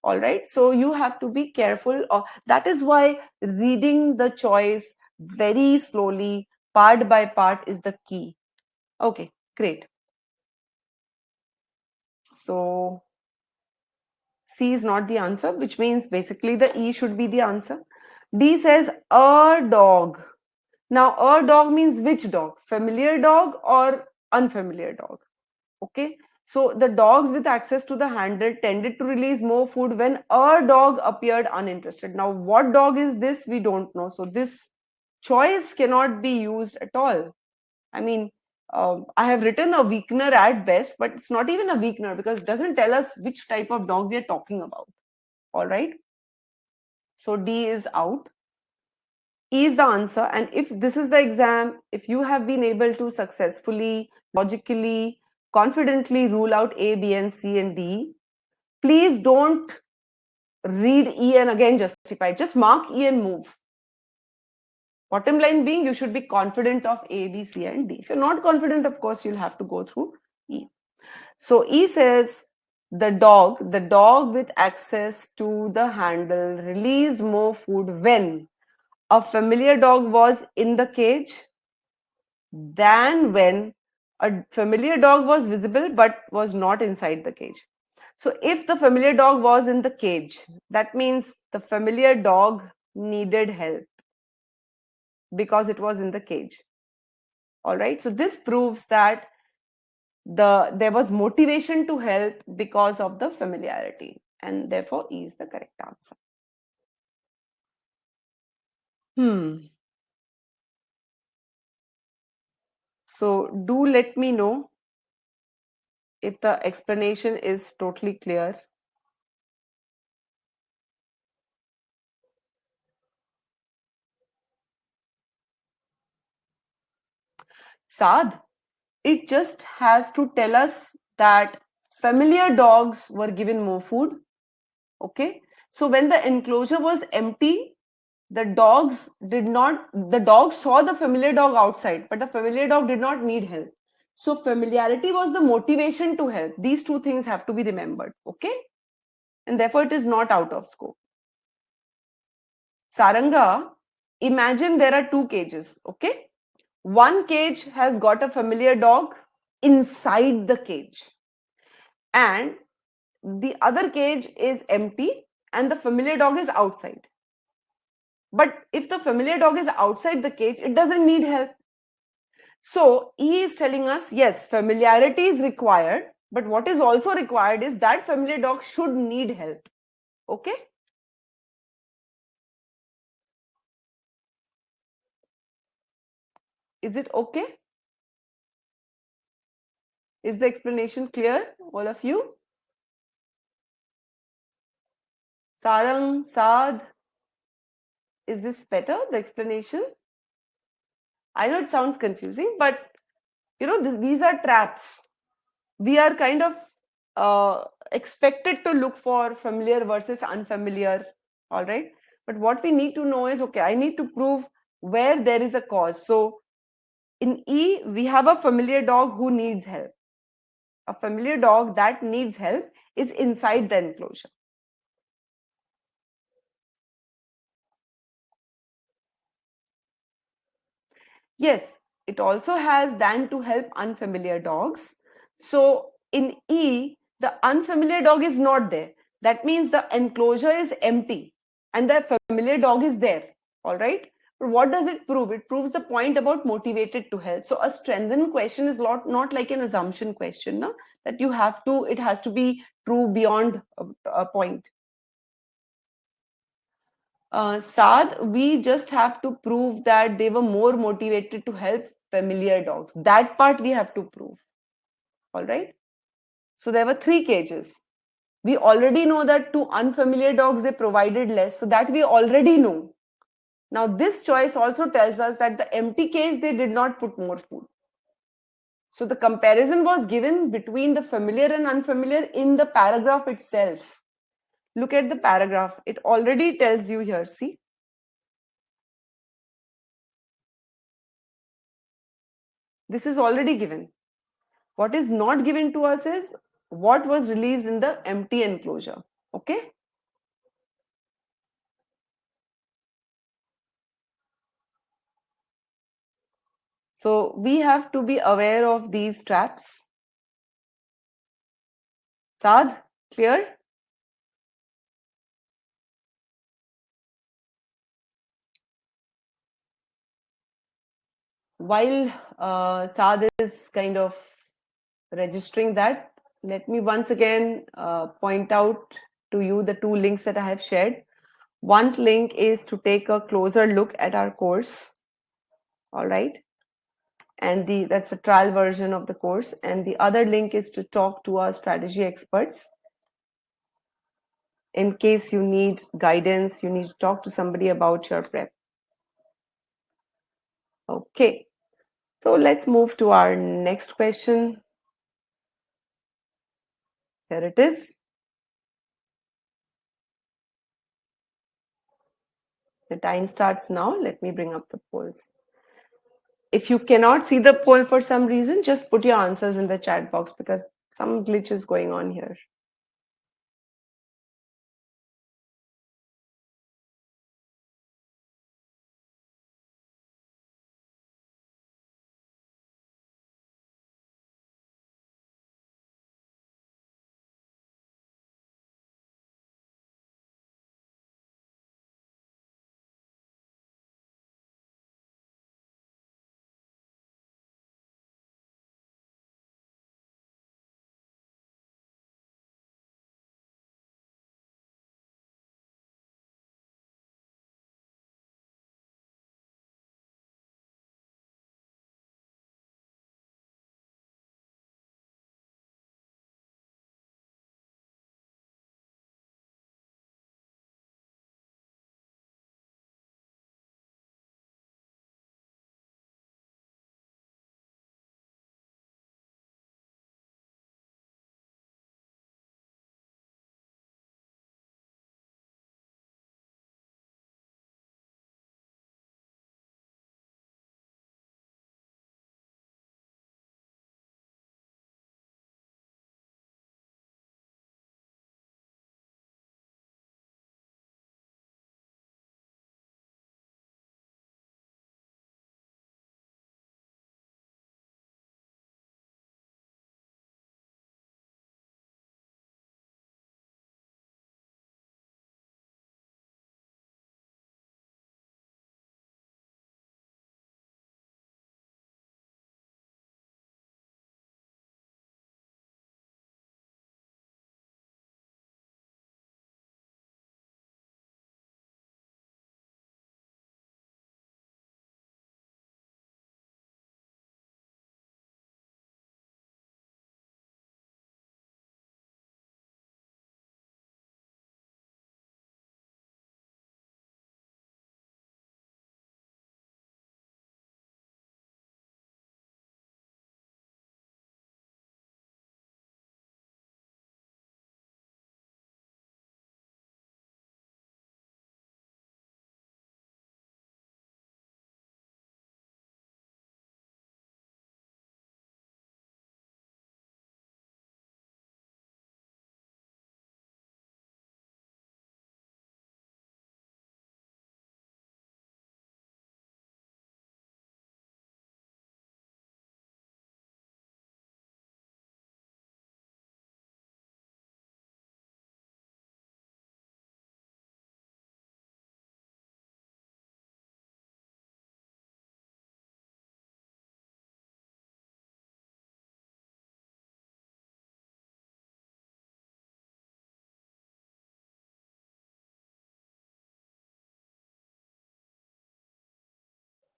All right, so you have to be careful. That is why reading the choice very slowly, part by part, is the key. Okay, great. So C is not the answer, which means basically the E should be the answer. D says a dog. Now, a dog means which dog? Familiar dog or unfamiliar dog? Okay. So, the dogs with access to the handle tended to release more food when a dog appeared uninterested. Now, what dog is this? We don't know. So, this choice cannot be used at all. I mean, I have written a weakener at best, but it's not even a weakener because it doesn't tell us which type of dog we are talking about. All right. So, D is out. E is the answer. And if this is the exam, if you have been able to successfully, logically, confidently rule out A, B, and C and D, please don't read E and again justify. Just mark E and move. Bottom line being, you should be confident of A, B, C, and D. If you're not confident, of course, you'll have to go through E. So E says the dog with access to the handle released more food when a familiar dog was in the cage than when a familiar dog was visible but was not inside the cage. So if the familiar dog was in the cage, that means the familiar dog needed help because it was in the cage. All right. So this proves that there was motivation to help because of the familiarity, and therefore E is the correct answer. So do let me know if the explanation is totally clear. Saad, it just has to tell us that familiar dogs were given more food. Okay. So when the enclosure was empty, the dogs saw the familiar dog outside, but the familiar dog did not need help. So familiarity was the motivation to help. These two things have to be remembered. Okay. And therefore it is not out of scope. Saranga, imagine there are two cages. Okay. One cage has got a familiar dog inside the cage, and the other cage is empty and the familiar dog is outside. But if the familiar dog is outside the cage, it doesn't need help. So E is telling us, yes, familiarity is required, but what is also required is that familiar dog should need help. Okay. Is it okay? Is the explanation clear, all of you? Sarang, Saad, is this better, the explanation? I know it sounds confusing, but these are traps. We are kind of expected to look for familiar versus unfamiliar. All right. But what we need to know is, okay, I need to prove where there is a cause. So in E, we have a familiar dog who needs help. A familiar dog that needs help is inside the enclosure. Yes, it also has than to help unfamiliar dogs. So in E, The unfamiliar dog is not there. That means the enclosure is empty and the familiar dog is there. All right. But what does it prove? It proves the point about motivated to help. So a strengthened question is not like an assumption question, no? That you have to, it has to be true beyond a point. Saad, we just have to prove that they were more motivated to help familiar dogs. That part we have to prove. All right. So there were 3 cages. We already know that to unfamiliar dogs they provided less. So that we already know. Now this choice also tells us that the empty cage they did not put more food. So the comparison was given between the familiar and unfamiliar in the paragraph itself. Look at the paragraph. It already tells you here. See. This is already given. What is not given to us is what was released in the empty enclosure. Okay. So we have to be aware of these traps. Saad, clear? While Saad is kind of registering that, let me once again point out to you the 2 links that I have shared. One link is to take a closer look at our course. All right. And that's the trial version of the course. And the other link is to talk to our strategy experts. In case you need guidance, you need to talk to somebody about your prep. Okay. So let's move to our next question. Here it is. The time starts now. Let me bring up the polls. If you cannot see the poll for some reason, just put your answers in the chat box because some glitch is going on here.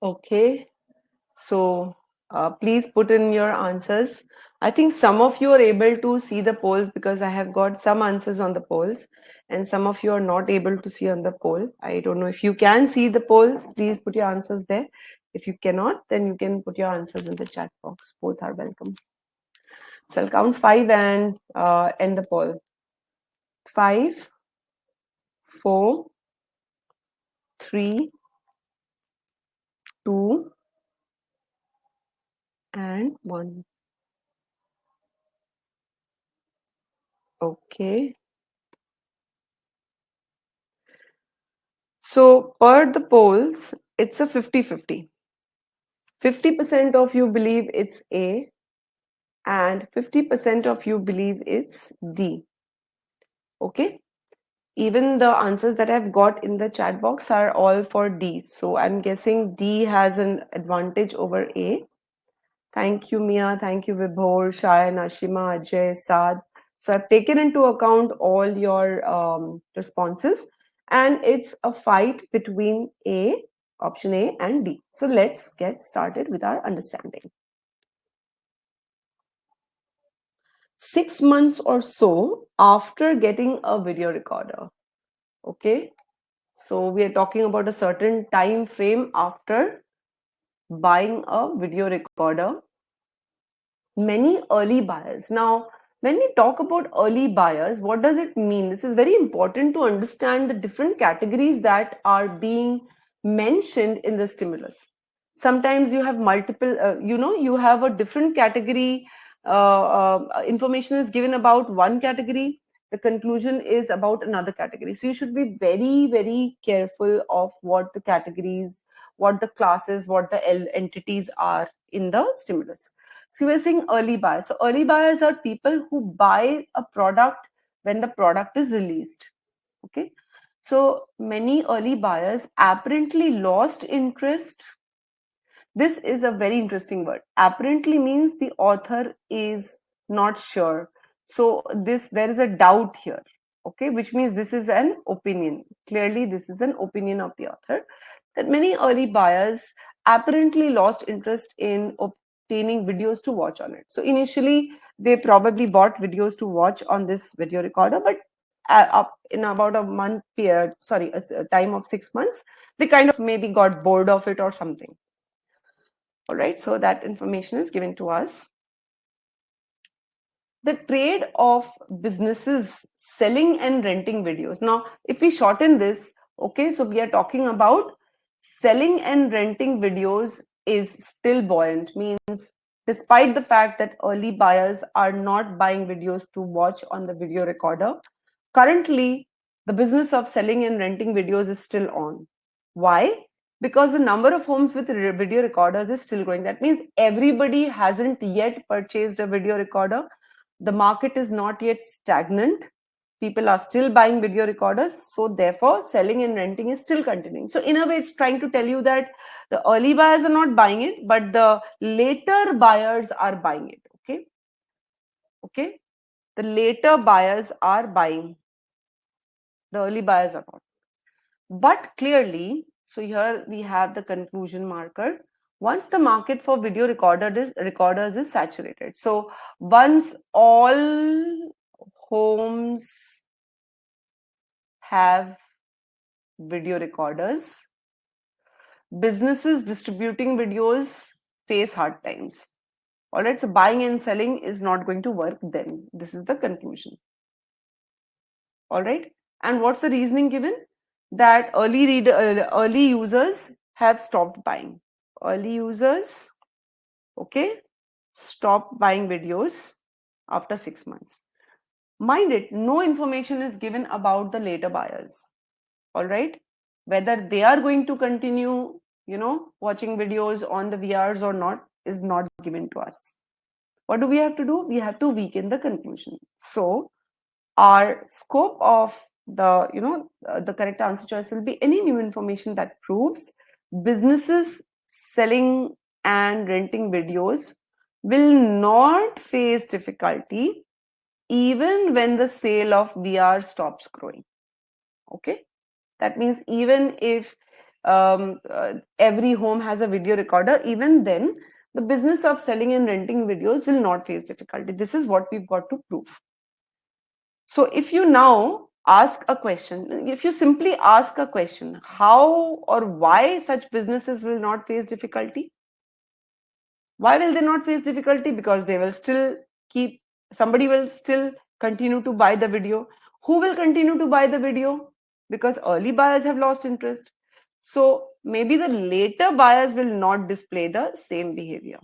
Okay. So please put in your answers. I think some of you are able to see the polls because I have got some answers on the polls, and some of you are not able to see on the poll. I don't know if you can see the polls. Please put your answers there. If you cannot, then you can put your answers in the chat box. Both are welcome. So I'll count five and end the poll. 5, 4, 3, 2, and 1. Okay. So per the polls, it's a 50-50. 50% of you believe it's A and 50% of you believe it's D. Okay. Even the answers that I've got in the chat box are all for D. So I'm guessing D has an advantage over A. Thank you, Mia. Thank you, Vibhor, Shaya, Nashima, Ajay, Saad. So I've taken into account all your responses, and it's a fight between option A and D. So let's get started with our understanding. 6 months or so after getting a video recorder. Okay, so we are talking about a certain time frame after buying a video recorder. Many early buyers. Now, when we talk about early buyers, what does it mean? This is very important to understand the different categories that are being mentioned in the stimulus. Sometimes you have multiple, you have a different category. Information is given about one category, the conclusion is about another category. So you should be very, very careful of what the categories, what the classes, what the entities are in the stimulus. So we're saying early buyers. So early buyers are people who buy a product when the product is released. Okay. So many early buyers apparently lost interest. This is a very interesting word. Apparently means the author is not sure. So there is a doubt here. Okay, which means this is an opinion. Clearly, this is an opinion of the author that many early buyers apparently lost interest in obtaining videos to watch on it. So initially, they probably bought videos to watch on this video recorder, but up in about a month period, a time of 6 months, they kind of maybe got bored of it or something. All right, so that information is given to us. The trade of businesses selling and renting videos. Now, if we shorten this, okay, so we are talking about selling and renting videos is still buoyant, means despite the fact that early buyers are not buying videos to watch on the video recorder, currently the business of selling and renting videos is still on. Why? Because the number of homes with video recorders is still growing. That means everybody hasn't yet purchased a video recorder. The market is not yet stagnant. People are still buying video recorders. So therefore, selling and renting is still continuing. So in a way, it's trying to tell you that the early buyers are not buying it, but the later buyers are buying it. Okay. Okay. The later buyers are buying. The early buyers are not. But clearly, so here we have the conclusion marker. Once the market for video recorders is saturated. So once all homes have video recorders, businesses distributing videos face hard times. All right, so buying and selling is not going to work then. This is the conclusion. All right, and what's the reasoning given? That early users have stopped buying. Early users, okay, stop buying videos after 6 months. Mind it, no information is given about the later buyers. All right, whether they are going to continue, watching videos on the VRs or not is not given to us. What do we have to do? We have to weaken the conclusion. So our scope of the correct answer choice will be any new information that proves businesses selling and renting videos will not face difficulty even when the sale of VR stops growing. Okay, that means even if every home has a video recorder, even then, the business of selling and renting videos will not face difficulty. This is what we've got to prove. So if you now ask a question, if you simply ask a question, how or why such businesses will not face difficulty? Why will they not face difficulty? Because they will still keep, somebody will still continue to buy the video. Who will continue to buy the video? Because early buyers have lost interest. So maybe the later buyers will not display the same behavior.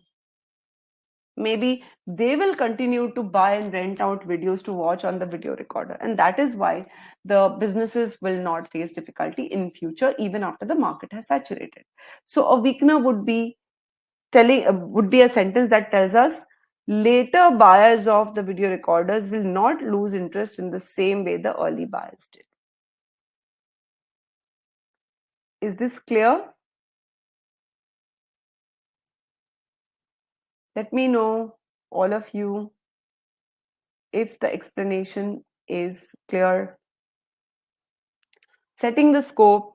Maybe they will continue to buy and rent out videos to watch on the video recorder. And that is why the businesses will not face difficulty in future, even after the market has saturated. So a weakener would be would be a sentence that tells us later buyers of the video recorders will not lose interest in the same way the early buyers did. Is this clear? Let me know, all of you, if the explanation is clear. Setting the scope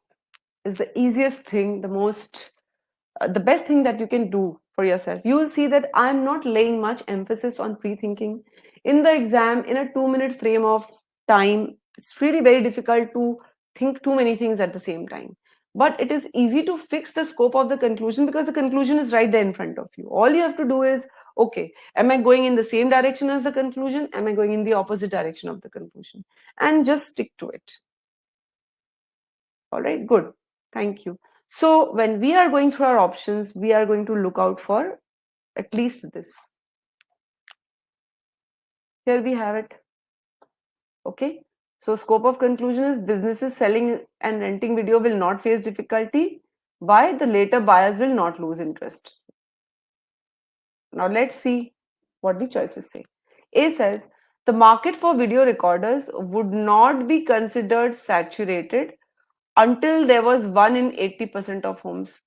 is the easiest thing, the best thing that you can do for yourself. You will see that I'm not laying much emphasis on pre-thinking. In the exam, in a 2-minute frame of time, it's really very difficult to think too many things at the same time. But it is easy to fix the scope of the conclusion because the conclusion is right there in front of you. All you have to do is, okay, am I going in the same direction as the conclusion? Am I going in the opposite direction of the conclusion? And just stick to it. All right, good. Thank you. So when we are going through our options, we are going to look out for at least this. Here we have it. Okay. So scope of conclusion is businesses selling and renting video will not face difficulty. Why? The later buyers will not lose interest. Now let's see what the choices say. A says the market for video recorders would not be considered saturated until there was one in 80% of homes.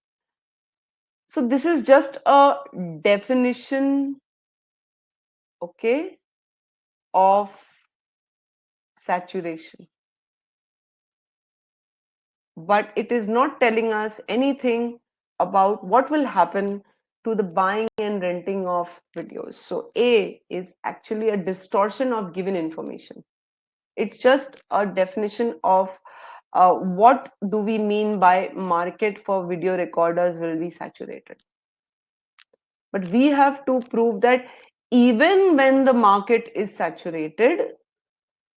So this is just a definition, okay, of saturation. But it is not telling us anything about what will happen to the buying and renting of videos. So A is actually a distortion of given information. It's just a definition of what do we mean by market for video recorders will be saturated. But we have to prove that even when the market is saturated,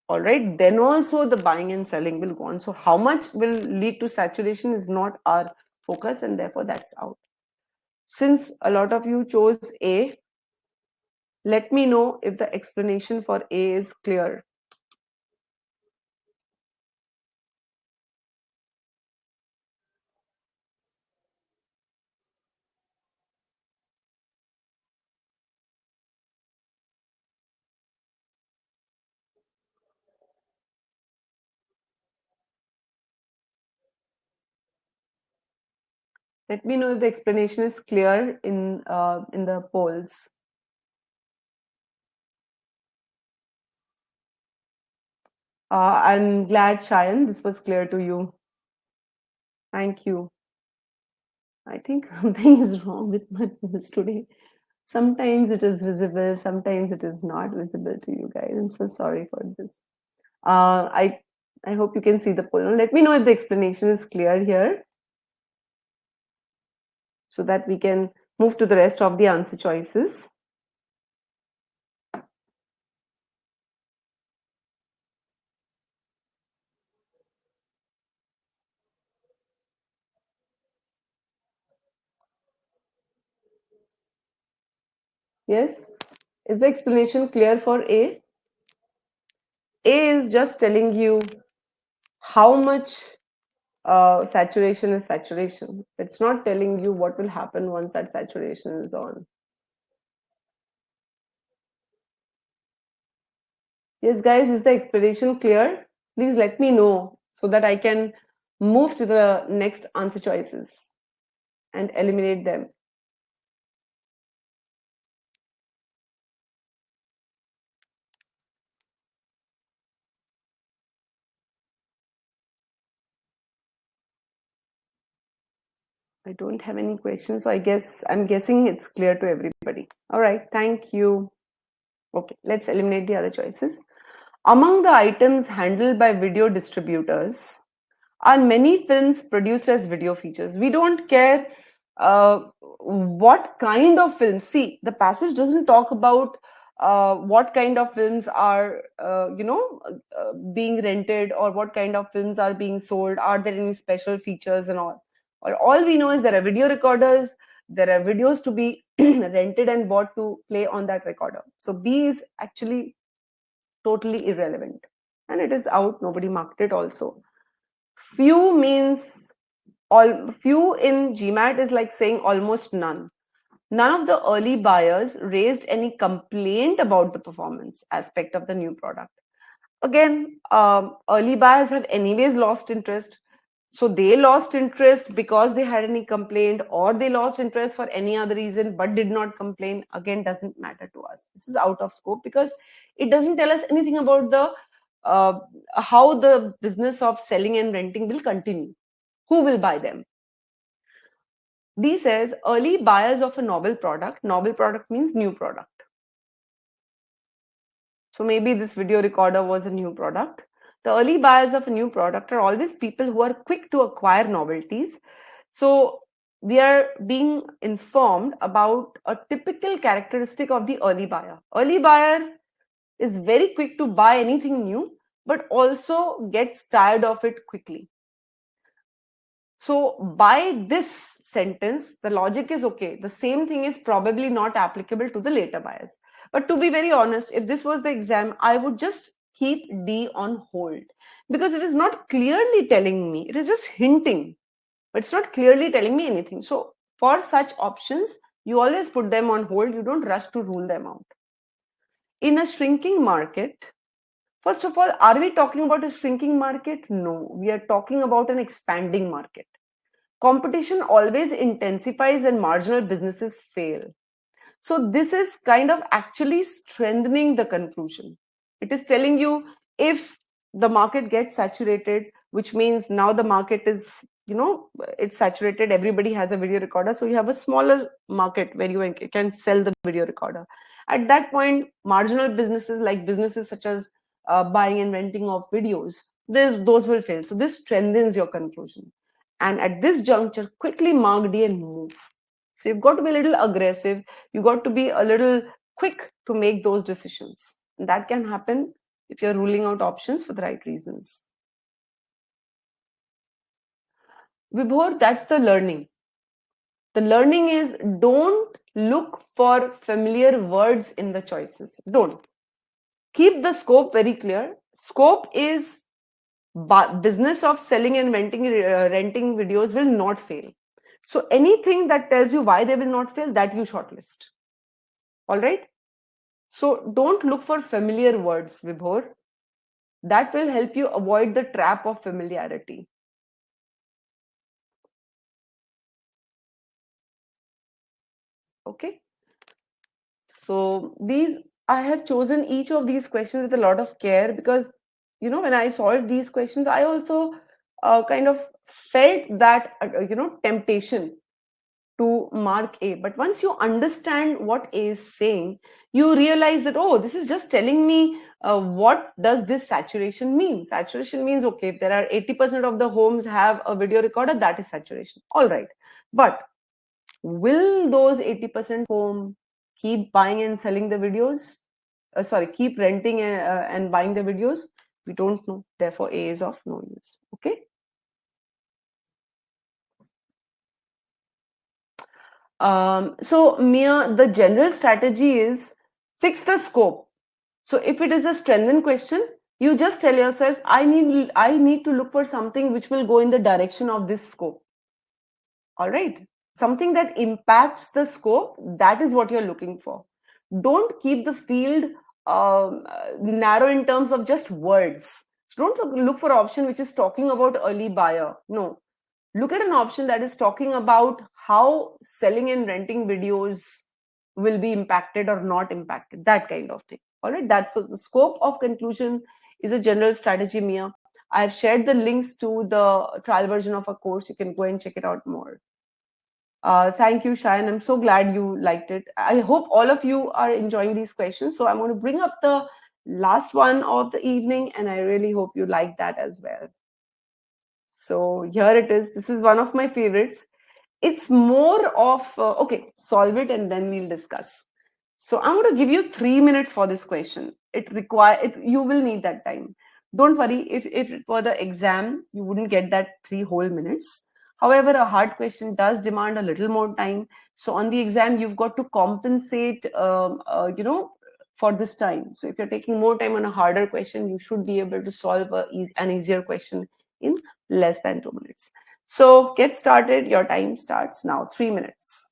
all right, then also the buying and selling will go on. So how much will lead to saturation is not our focus, and therefore that's out. Since a lot of you chose A, let me know if the explanation for A is clear. Let me know if the explanation is clear in the polls. I'm glad, Shayan, this was clear to you. Thank you. I think something is wrong with my polls today. Sometimes it is visible, sometimes it is not visible to you guys. I'm so sorry for this. I hope you can see the poll. Let me know if the explanation is clear here, so that we can move to the rest of the answer choices. Yes? Is the explanation clear for A? A is just telling you how much saturation is saturation. It's not telling you what will happen once that saturation is on. Yes, guys, is the explanation clear? Please let me know so that I can move to the next answer choices and eliminate them. I don't have any questions, so I'm guessing it's clear to everybody. All right, thank you. Okay, let's eliminate the other choices. Among the items handled by video distributors are many films produced as video features. We don't care what kind of films. See, the passage doesn't talk about what kind of films are, being rented, or what kind of films are being sold. Are there any special features and all? Or all we know is there are video recorders, there are videos to be rented and bought to play on that recorder. So B is actually totally irrelevant. And it is out, nobody marked it also. Few means few in GMAT is like saying almost none. None of the early buyers raised any complaint about the performance aspect of the new product. Again, early buyers have anyways lost interest. So they lost interest because they had any complaint, or they lost interest for any other reason but did not complain. Again, doesn't matter to us. This is out of scope because it doesn't tell us anything about the how the business of selling and renting will continue. Who will buy them? D says early buyers of a novel product. Novel product means new product. So maybe this video recorder was a new product. The early buyers of a new product are always people who are quick to acquire novelties. So we are being informed about a typical characteristic of the early buyer. Early buyer is very quick to buy anything new, but also gets tired of it quickly. So by this sentence, the logic is okay. The same thing is probably not applicable to the later buyers. But to be very honest, if this was the exam, I would just keep D on hold because it is not clearly telling me. It is just hinting, but it's not clearly telling me anything. So for such options, you always put them on hold. You don't rush to rule them out. In a shrinking market, first of all, are we talking about a shrinking market? No, we are talking about an expanding market. Competition always intensifies and marginal businesses fail. So this is kind of actually strengthening the conclusion. It is telling you if the market gets saturated, which means now the market is, it's saturated, everybody has a video recorder. So you have a smaller market where you can sell the video recorder. At that point, marginal businesses like businesses such as buying and renting of videos, those will fail. So this strengthens your conclusion. And at this juncture, quickly mark D and move. So you've got to be a little aggressive. You've got to be a little quick to make those decisions. And that can happen if you're ruling out options for the right reasons. Vibhor, that's the learning. The learning is don't look for familiar words in the choices. Don't. Keep the scope very clear. Scope is business of selling and renting videos will not fail. So anything that tells you why they will not fail, that you shortlist. All right. So don't look for familiar words, Vibhor. That will help you avoid the trap of familiarity. Okay. So I have chosen each of these questions with a lot of care because, when I solved these questions, I also kind of felt that, temptation to mark A. But once you understand what A is saying, you realize that, oh, this is just telling me what does this saturation mean? Saturation means, okay, if there are 80% of the homes have a video recorder, that is saturation. All right. But will those 80% home keep buying and selling the videos? Keep renting and buying the videos? We don't know. Therefore, A is of no use. Okay. So Mia, the general strategy is fix the scope. So if it is a strengthened question, you just tell yourself, I need to look for something which will go in the direction of this scope. All right. Something that impacts the scope, that is what you're looking for. Don't keep the field narrow in terms of just words. So don't look for option which is talking about early buyer. No. Look at an option that is talking about how selling and renting videos will be impacted or not impacted, that kind of thing. All right, that's so the scope of conclusion is a general strategy, Mia. I've shared the links to the trial version of a course. You can go and check it out more. Thank you, Shayan. I'm so glad you liked it. I hope all of you are enjoying these questions. So I'm going to bring up the last one of the evening, and I really hope you like that as well. So here it is. This is one of my favorites. It's more of okay, solve it and then we'll discuss. So I'm going to give you 3 minutes for this question. You will need that time. Don't worry, if it were the exam, you wouldn't get that 3 whole minutes. However, a hard question does demand a little more time. So on the exam, you've got to compensate, for this time. So if you're taking more time on a harder question, you should be able to solve an easier question in less than 2 minutes. So get started. Your time starts now. 3 minutes.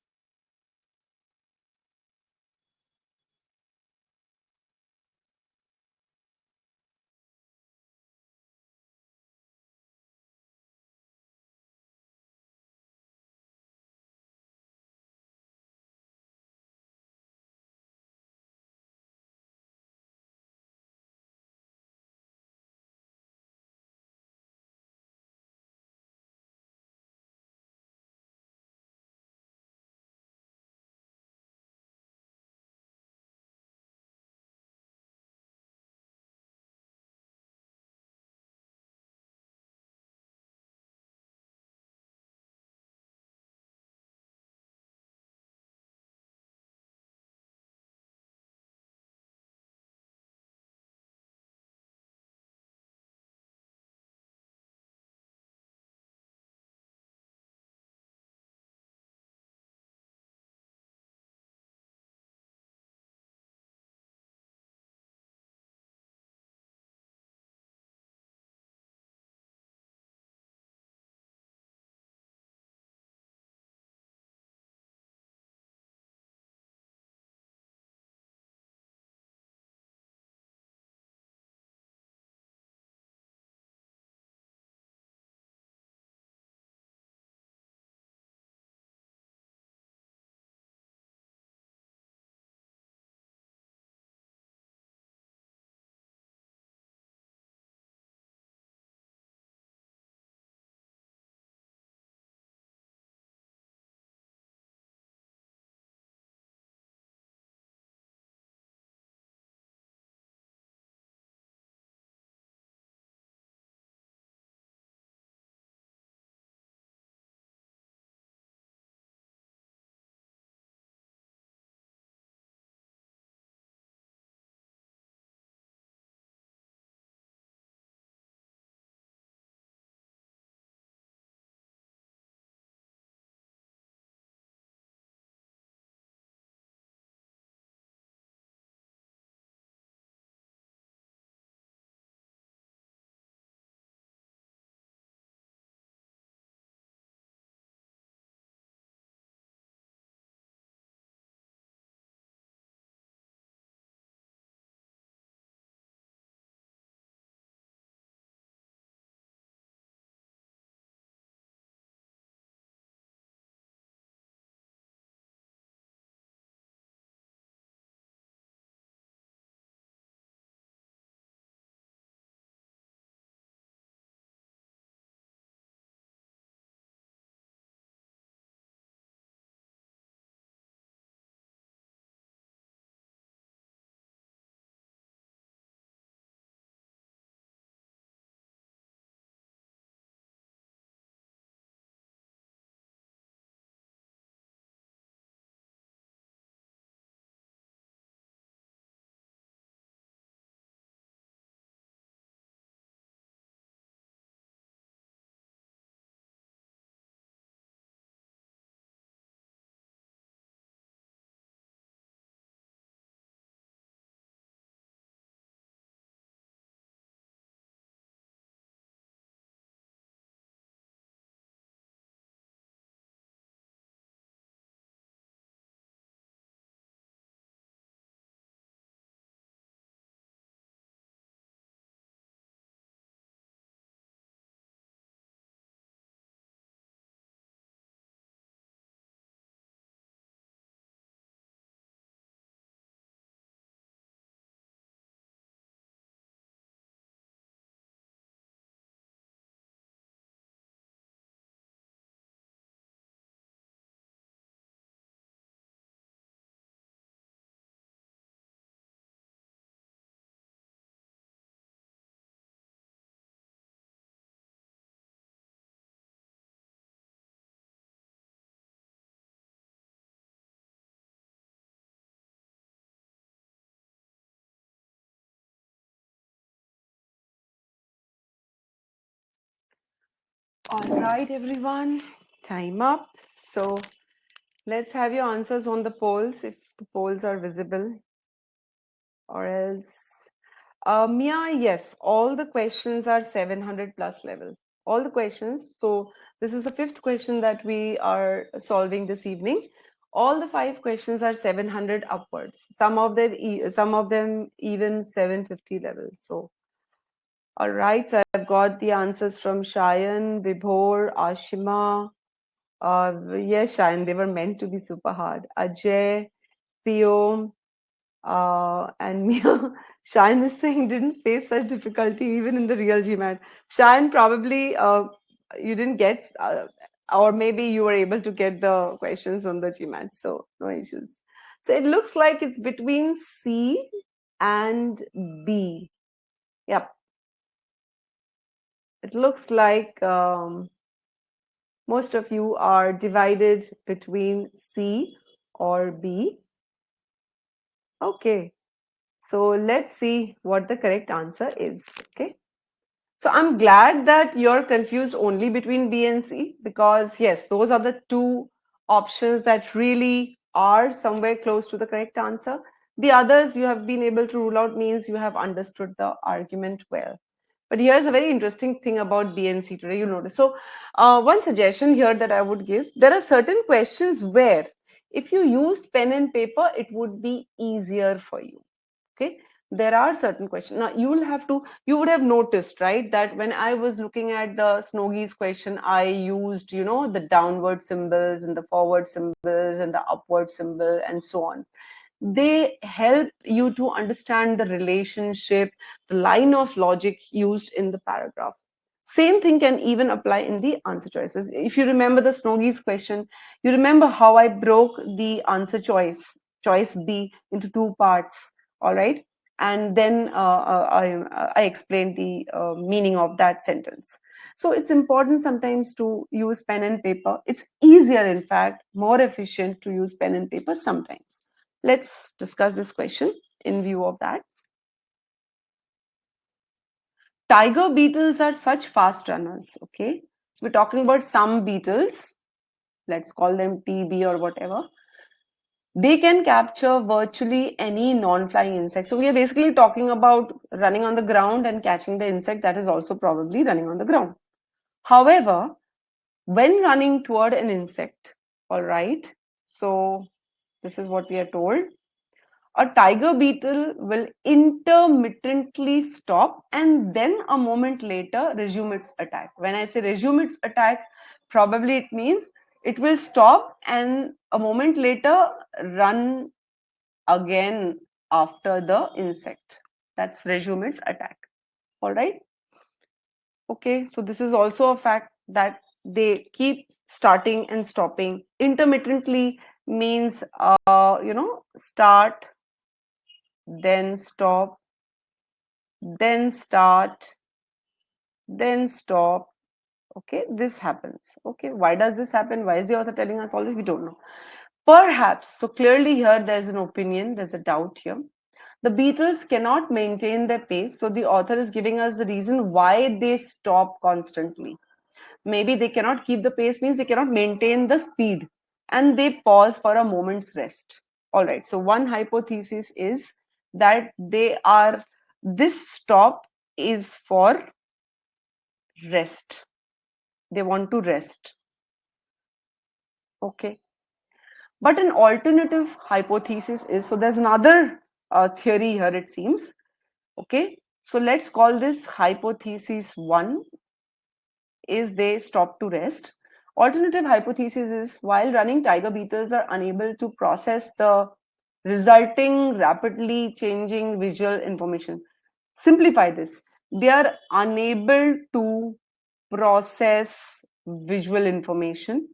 All right, everyone, time up. So let's have your answers on the polls if the polls are visible, or else. Mia, yes, all the questions are 700 plus level. All the questions. So this is the fifth question that we are solving this evening. All the five questions are 700 upwards. Some of them even 750 level. So all right, so I've got the answers from Shayan, Vibhor, Ashima. Yes, Shayan, they were meant to be super hard. Ajay, Theo, and Mia. Shayan is saying didn't face such difficulty even in the real GMAT. Shayan, probably you didn't get, or maybe you were able to get the questions on the GMAT, so no issues. So it looks like it's between C and B. Yep. It looks like most of you are divided between C or B. Okay, so let's see what the correct answer is. Okay, so I'm glad that you're confused only between B and C, because yes, those are the two options that really are somewhere close to the correct answer. The others you have been able to rule out, means you have understood the argument well. But here's a very interesting thing about B and C today, you'll notice. So one suggestion here that I would give, there are certain questions where if you used pen and paper, it would be easier for you. Okay, there are certain questions. Now you would have noticed, right, that when I was looking at the Snoggy's question, I used, the downward symbols and the forward symbols and the upward symbol and so on. They help you to understand the relationship, the line of logic used in the paragraph. Same thing can even apply in the answer choices. If you remember the Snoggy's question, you remember how I broke the answer choice B, into two parts. All right, and then I explained the meaning of that sentence. So it's important sometimes to use pen and paper. It's easier, in fact, more efficient to use pen and paper sometimes. Let's discuss this question in view of that. Tiger beetles are such fast runners. Okay, so we're talking about some beetles. Let's call them TB or whatever. They can capture virtually any non-flying insect. So we are basically talking about running on the ground and catching the insect that is also probably running on the ground. However, when running toward an insect, all right, so this is what we are told. A tiger beetle will intermittently stop and then a moment later resume its attack. When I say resume its attack, probably it means it will stop and a moment later run again after the insect. That's resume its attack. All right. Okay. So this is also a fact that they keep starting and stopping. Intermittently means, start, then stop, then start, then stop. Okay, this happens. Okay, why does this happen? Why is the author telling us all this? We don't know. Perhaps, so clearly here there's an opinion, there's a doubt here. The beetles cannot maintain their pace, so the author is giving us the reason why they stop constantly. Maybe they cannot keep the pace, means they cannot maintain the speed, and they pause for a moment's rest. All right, so one hypothesis is that this stop is for rest. They want to rest. Okay. But an alternative hypothesis is, so there's another theory here, it seems. Okay. So let's call this hypothesis 1, is they stop to rest. Alternative hypothesis is, while running, tiger beetles are unable to process the resulting rapidly changing visual information. Simplify this. They are unable to process visual information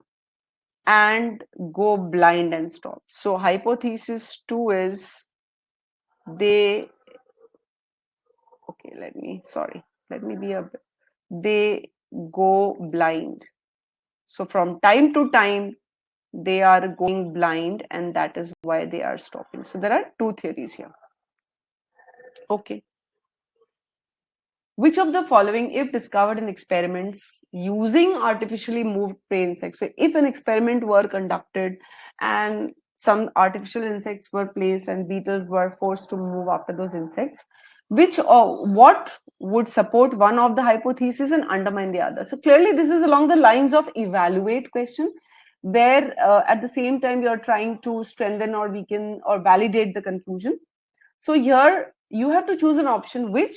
and go blind and stop. So hypothesis 2 is they, okay, let me be a, they go blind. So from time to time, they are going blind, and that is why they are stopping. So there are two theories here. Okay. Which of the following, if discovered in experiments using artificially moved prey insects? So, if an experiment were conducted and some artificial insects were placed and beetles were forced to move after those insects, which or what would support one of the hypotheses and undermine the other? So, clearly, this is along the lines of evaluate question, where at the same time you're trying to strengthen or weaken or validate the conclusion. So here you have to choose an option which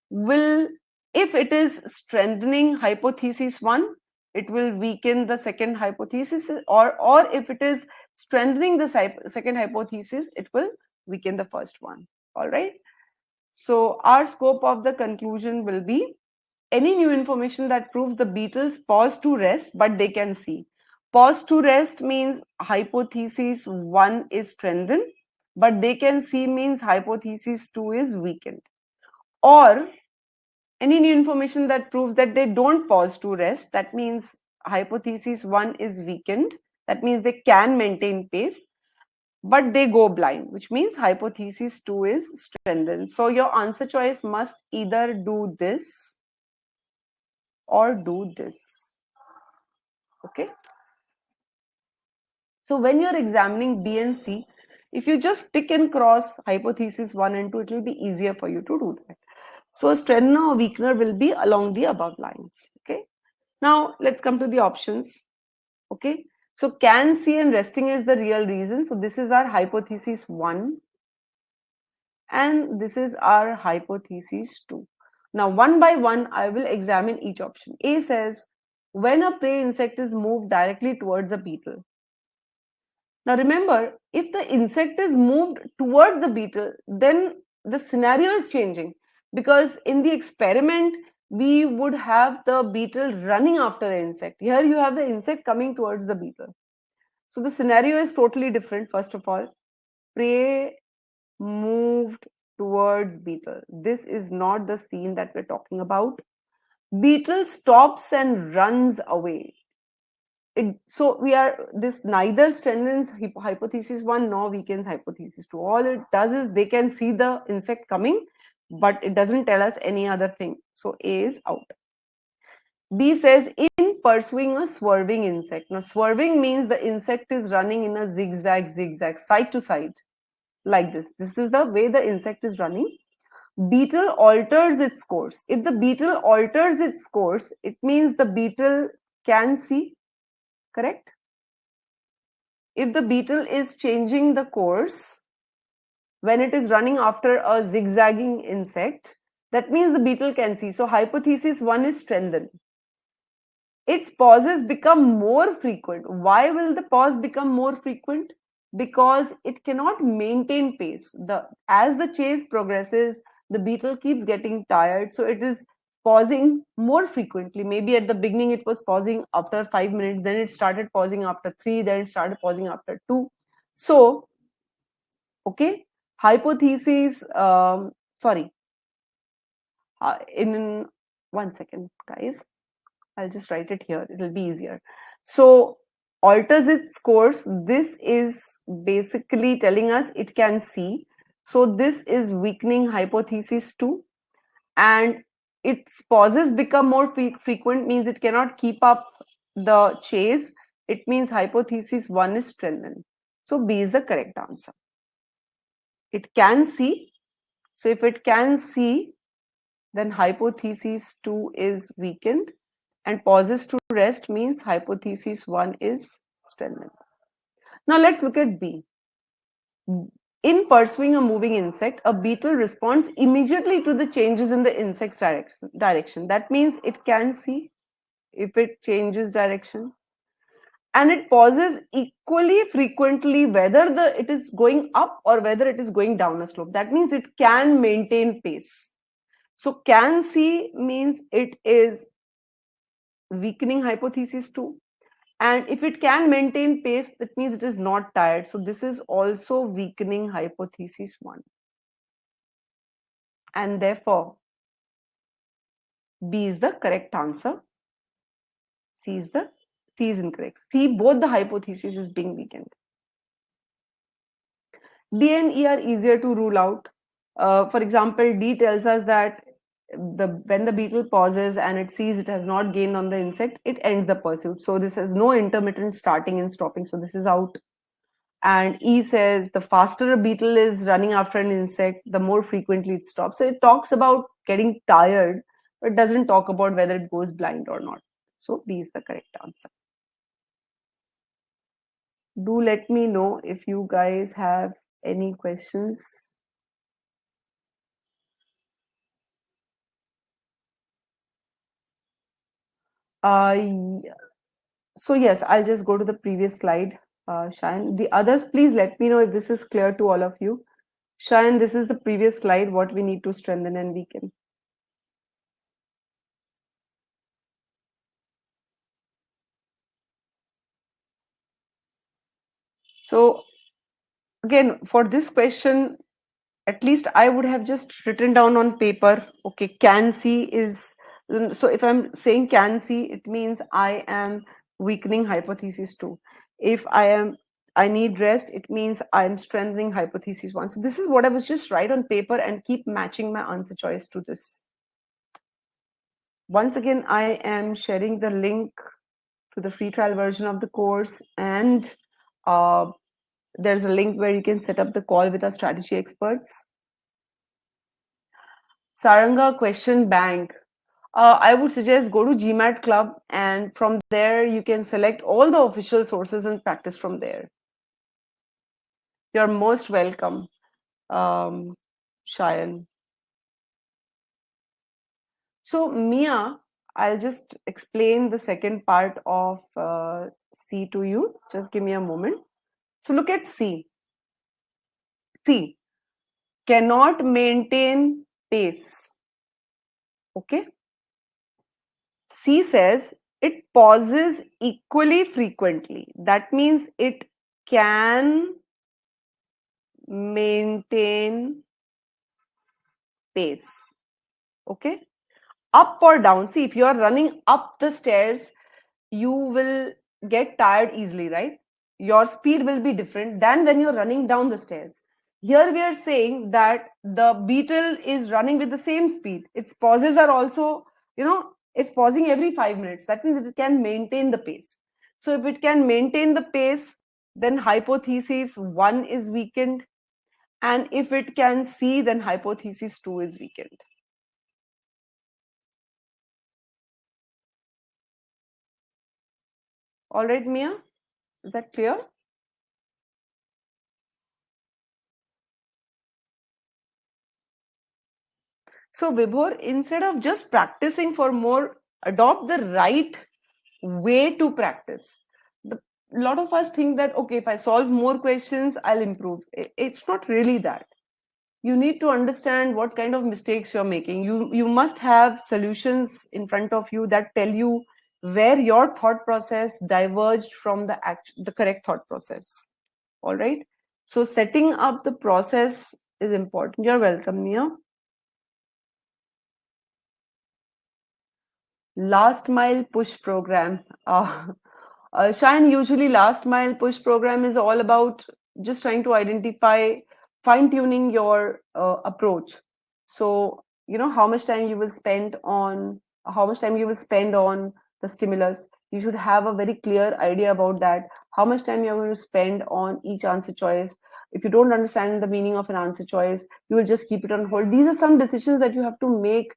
will, if it is strengthening hypothesis 1, it will weaken the second hypothesis, or if it is strengthening the second hypothesis, it will weaken the first one. All right. So our scope of the conclusion will be any new information that proves the beetles pause to rest, but they can see. Pause to rest means hypothesis 1 is strengthened, but they can see means hypothesis 2 is weakened. Or any new information that proves that they don't pause to rest, that means hypothesis 1 is weakened, that means they can maintain pace, but they go blind, which means hypothesis 2 is strengthened. So your answer choice must either do this or do this. Okay. So when you're examining B and C, if you just tick and cross hypothesis 1 and 2, it will be easier for you to do that. So a strengthener or weakener will be along the above lines. Okay. Now let's come to the options. Okay. So can see and resting is the real reason. So this is our hypothesis 1 and this is our hypothesis 2. Now one by one, I will examine each option. A says when a prey insect is moved directly towards a beetle. Now remember, if the insect is moved towards the beetle, then the scenario is changing, because in the experiment, we would have the beetle running after the insect. Here you have the insect coming towards the beetle. So the scenario is totally different. First of all, prey moved towards beetle. This is not the scene that we're talking about. Beetle stops and runs away. So we are, this neither strengthens hypothesis 1 nor weakens hypothesis 2. All it does is they can see the insect coming, but it doesn't tell us any other thing. So A is out. B says in pursuing a swerving insect. Now swerving means the insect is running in a zigzag, side to side, like this. This is the way the insect is running. Beetle alters its course. If the beetle alters its course, it means the beetle can see. Correct? If the beetle is changing the course when it is running after a zigzagging insect, that means the beetle can see. So hypothesis 1 is strengthened. Its pauses become more frequent. Why will the pause become more frequent? Because it cannot maintain pace. As the chase progresses, the beetle keeps getting tired, so it is pausing more frequently. Maybe at the beginning it was pausing after 5 minutes, then it started pausing after 3, then it started pausing after 2. So, okay, hypothesis, in 1 second, guys. I'll just write it here. It'll be easier. So, alters its course. This is basically telling us it can see. So, this is weakening hypothesis 2. And its pauses become more frequent, means it cannot keep up the chase. It means hypothesis 1 is strengthened. So, B is the correct answer. It can see. So, if it can see, then hypothesis 2 is weakened. And pauses to rest means hypothesis 1 is strengthened. Now let's look at B. In pursuing a moving insect, a beetle responds immediately to the changes in the insect's direction. That means it can see if it changes direction. And it pauses equally frequently whether it is going up or whether it is going down a slope. That means it can maintain pace. So can see means it is weakening hypothesis 2, and if it can maintain pace, that means it is not tired. So this is also weakening hypothesis 1, and therefore B is the correct answer. C is incorrect. C, both the hypothesis is being weakened. D and E are easier to rule out. For example, D tells us that when the beetle pauses and it sees it has not gained on the insect, it ends the pursuit. So this is no intermittent starting and stopping. So this is out. And E says the faster a beetle is running after an insect, the more frequently it stops. So it talks about getting tired, but it doesn't talk about whether it goes blind or not. So B is the correct answer. Do let me know if you guys have any questions. So yes, I'll just go to the previous slide, Shayan. The others, please let me know if this is clear to all of you. Shayan, this is the previous slide, what we need to strengthen and weaken. So again, for this question, at least I would have just written down on paper, okay, can see is, so if I'm saying can see, it means I am weakening hypothesis 2. If I need rest, it means I'm strengthening hypothesis 1. So this is what I was just write on paper and keep matching my answer choice to this. Once again, I am sharing the link to the free trial version of the course, and there's a link where you can set up the call with our strategy experts. Saranga question bank. I would suggest go to GMAT Club, and from there you can select all the official sources and practice from there. You're most welcome, Shayan. So Mia, I'll just explain the second part of C to you. Just give me a moment. So look at C. C cannot maintain pace. Okay. C says it pauses equally frequently. That means it can maintain pace. Okay. Up or down. See, if you are running up the stairs, you will get tired easily, right? Your speed will be different than when you're running down the stairs. Here we are saying that the beetle is running with the same speed. Its pauses are also, it's pausing every 5 minutes. That means it can maintain the pace. So if it can maintain the pace, then hypothesis 1 is weakened. And if it can see, then hypothesis 2 is weakened. All right, Mia? Is that clear? So, Vibhor, instead of just practicing for more, adopt the right way to practice. A lot of us think that, okay, if I solve more questions, I'll improve. It's not really that. You need to understand what kind of mistakes you're making. You must have solutions in front of you that tell you where your thought process diverged from the correct thought process. All right. So setting up the process is important. You're welcome, Nia. Last mile push program. Shine, usually last mile push program is all about just trying to identify, fine tuning your approach. So, how much time you will spend on, the stimulus. You should have a very clear idea about that. How much time you're going to spend on each answer choice. If you don't understand the meaning of an answer choice, you will just keep it on hold. These are some decisions that you have to make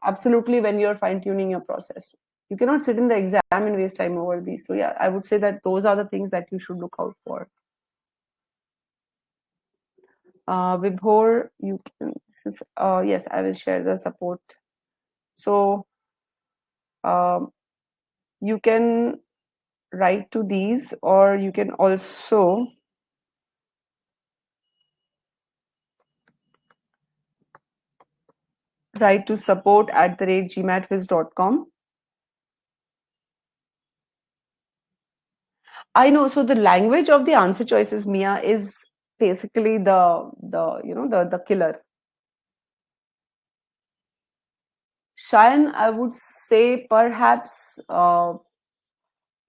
absolutely when you're fine tuning your process. You cannot sit in the exam and waste time over these. So yeah, I would say that those are the things that you should look out for. Vibhor, you can, yes, I will share the support. So you can write to these, or you can also write to support@gmatwiz.com. I know. So the language of the answer choices, Mia, is basically the killer. Shayan, I would say perhaps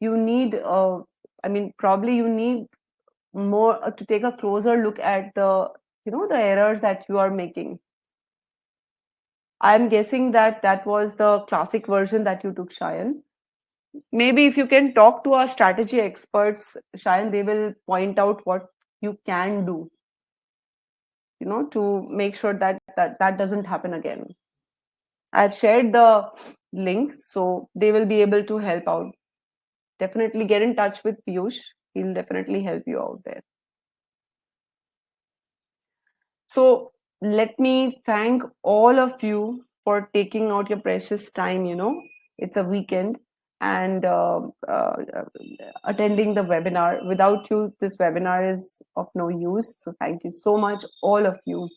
you need, probably you need more to take a closer look at the errors that you are making. I'm guessing that that was the classic version that you took, Shayan. Maybe if you can talk to our strategy experts, Shayan, they will point out what you can do, to make sure that doesn't happen again. I've shared the links, so they will be able to help out. Definitely get in touch with Piyush. He'll definitely help you out there. So let me thank all of you for taking out your precious time. It's a weekend, and attending the webinar. Without you, this webinar is of no use. So thank you so much, all of you.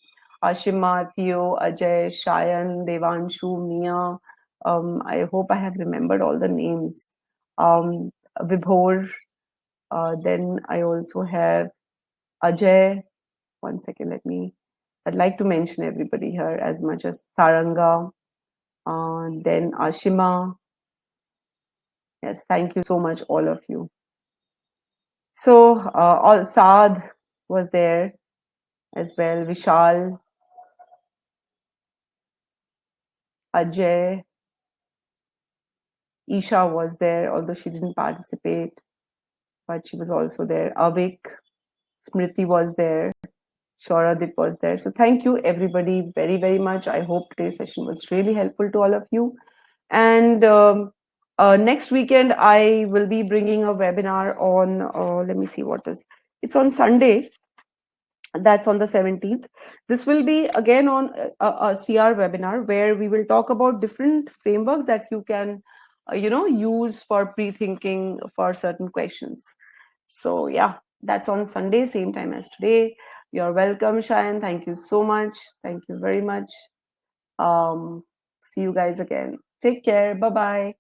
Ashima, Theo, Ajay, Shayan, Devanshu, Mia. I hope I have remembered all the names. Vibhor. Then I also have Ajay. One second, I'd like to mention everybody here as much as Saranga, then Ashima. Yes, thank you so much, all of you. So, all Saad was there as well, Vishal, Ajay, Isha was there, although she didn't participate, but she was also there. Avik, Smriti was there, Shoradip was there. So, thank you, everybody, very, very much. I hope today's session was really helpful to all of you. And next weekend, I will be bringing a webinar on, let me see it's on Sunday. That's on the 17th. This will be again on a CR webinar where we will talk about different frameworks that you can, use for pre-thinking for certain questions. So yeah, that's on Sunday, same time as today. You're welcome, Shayan. Thank you so much. Thank you very much. See you guys again. Take care. Bye-bye.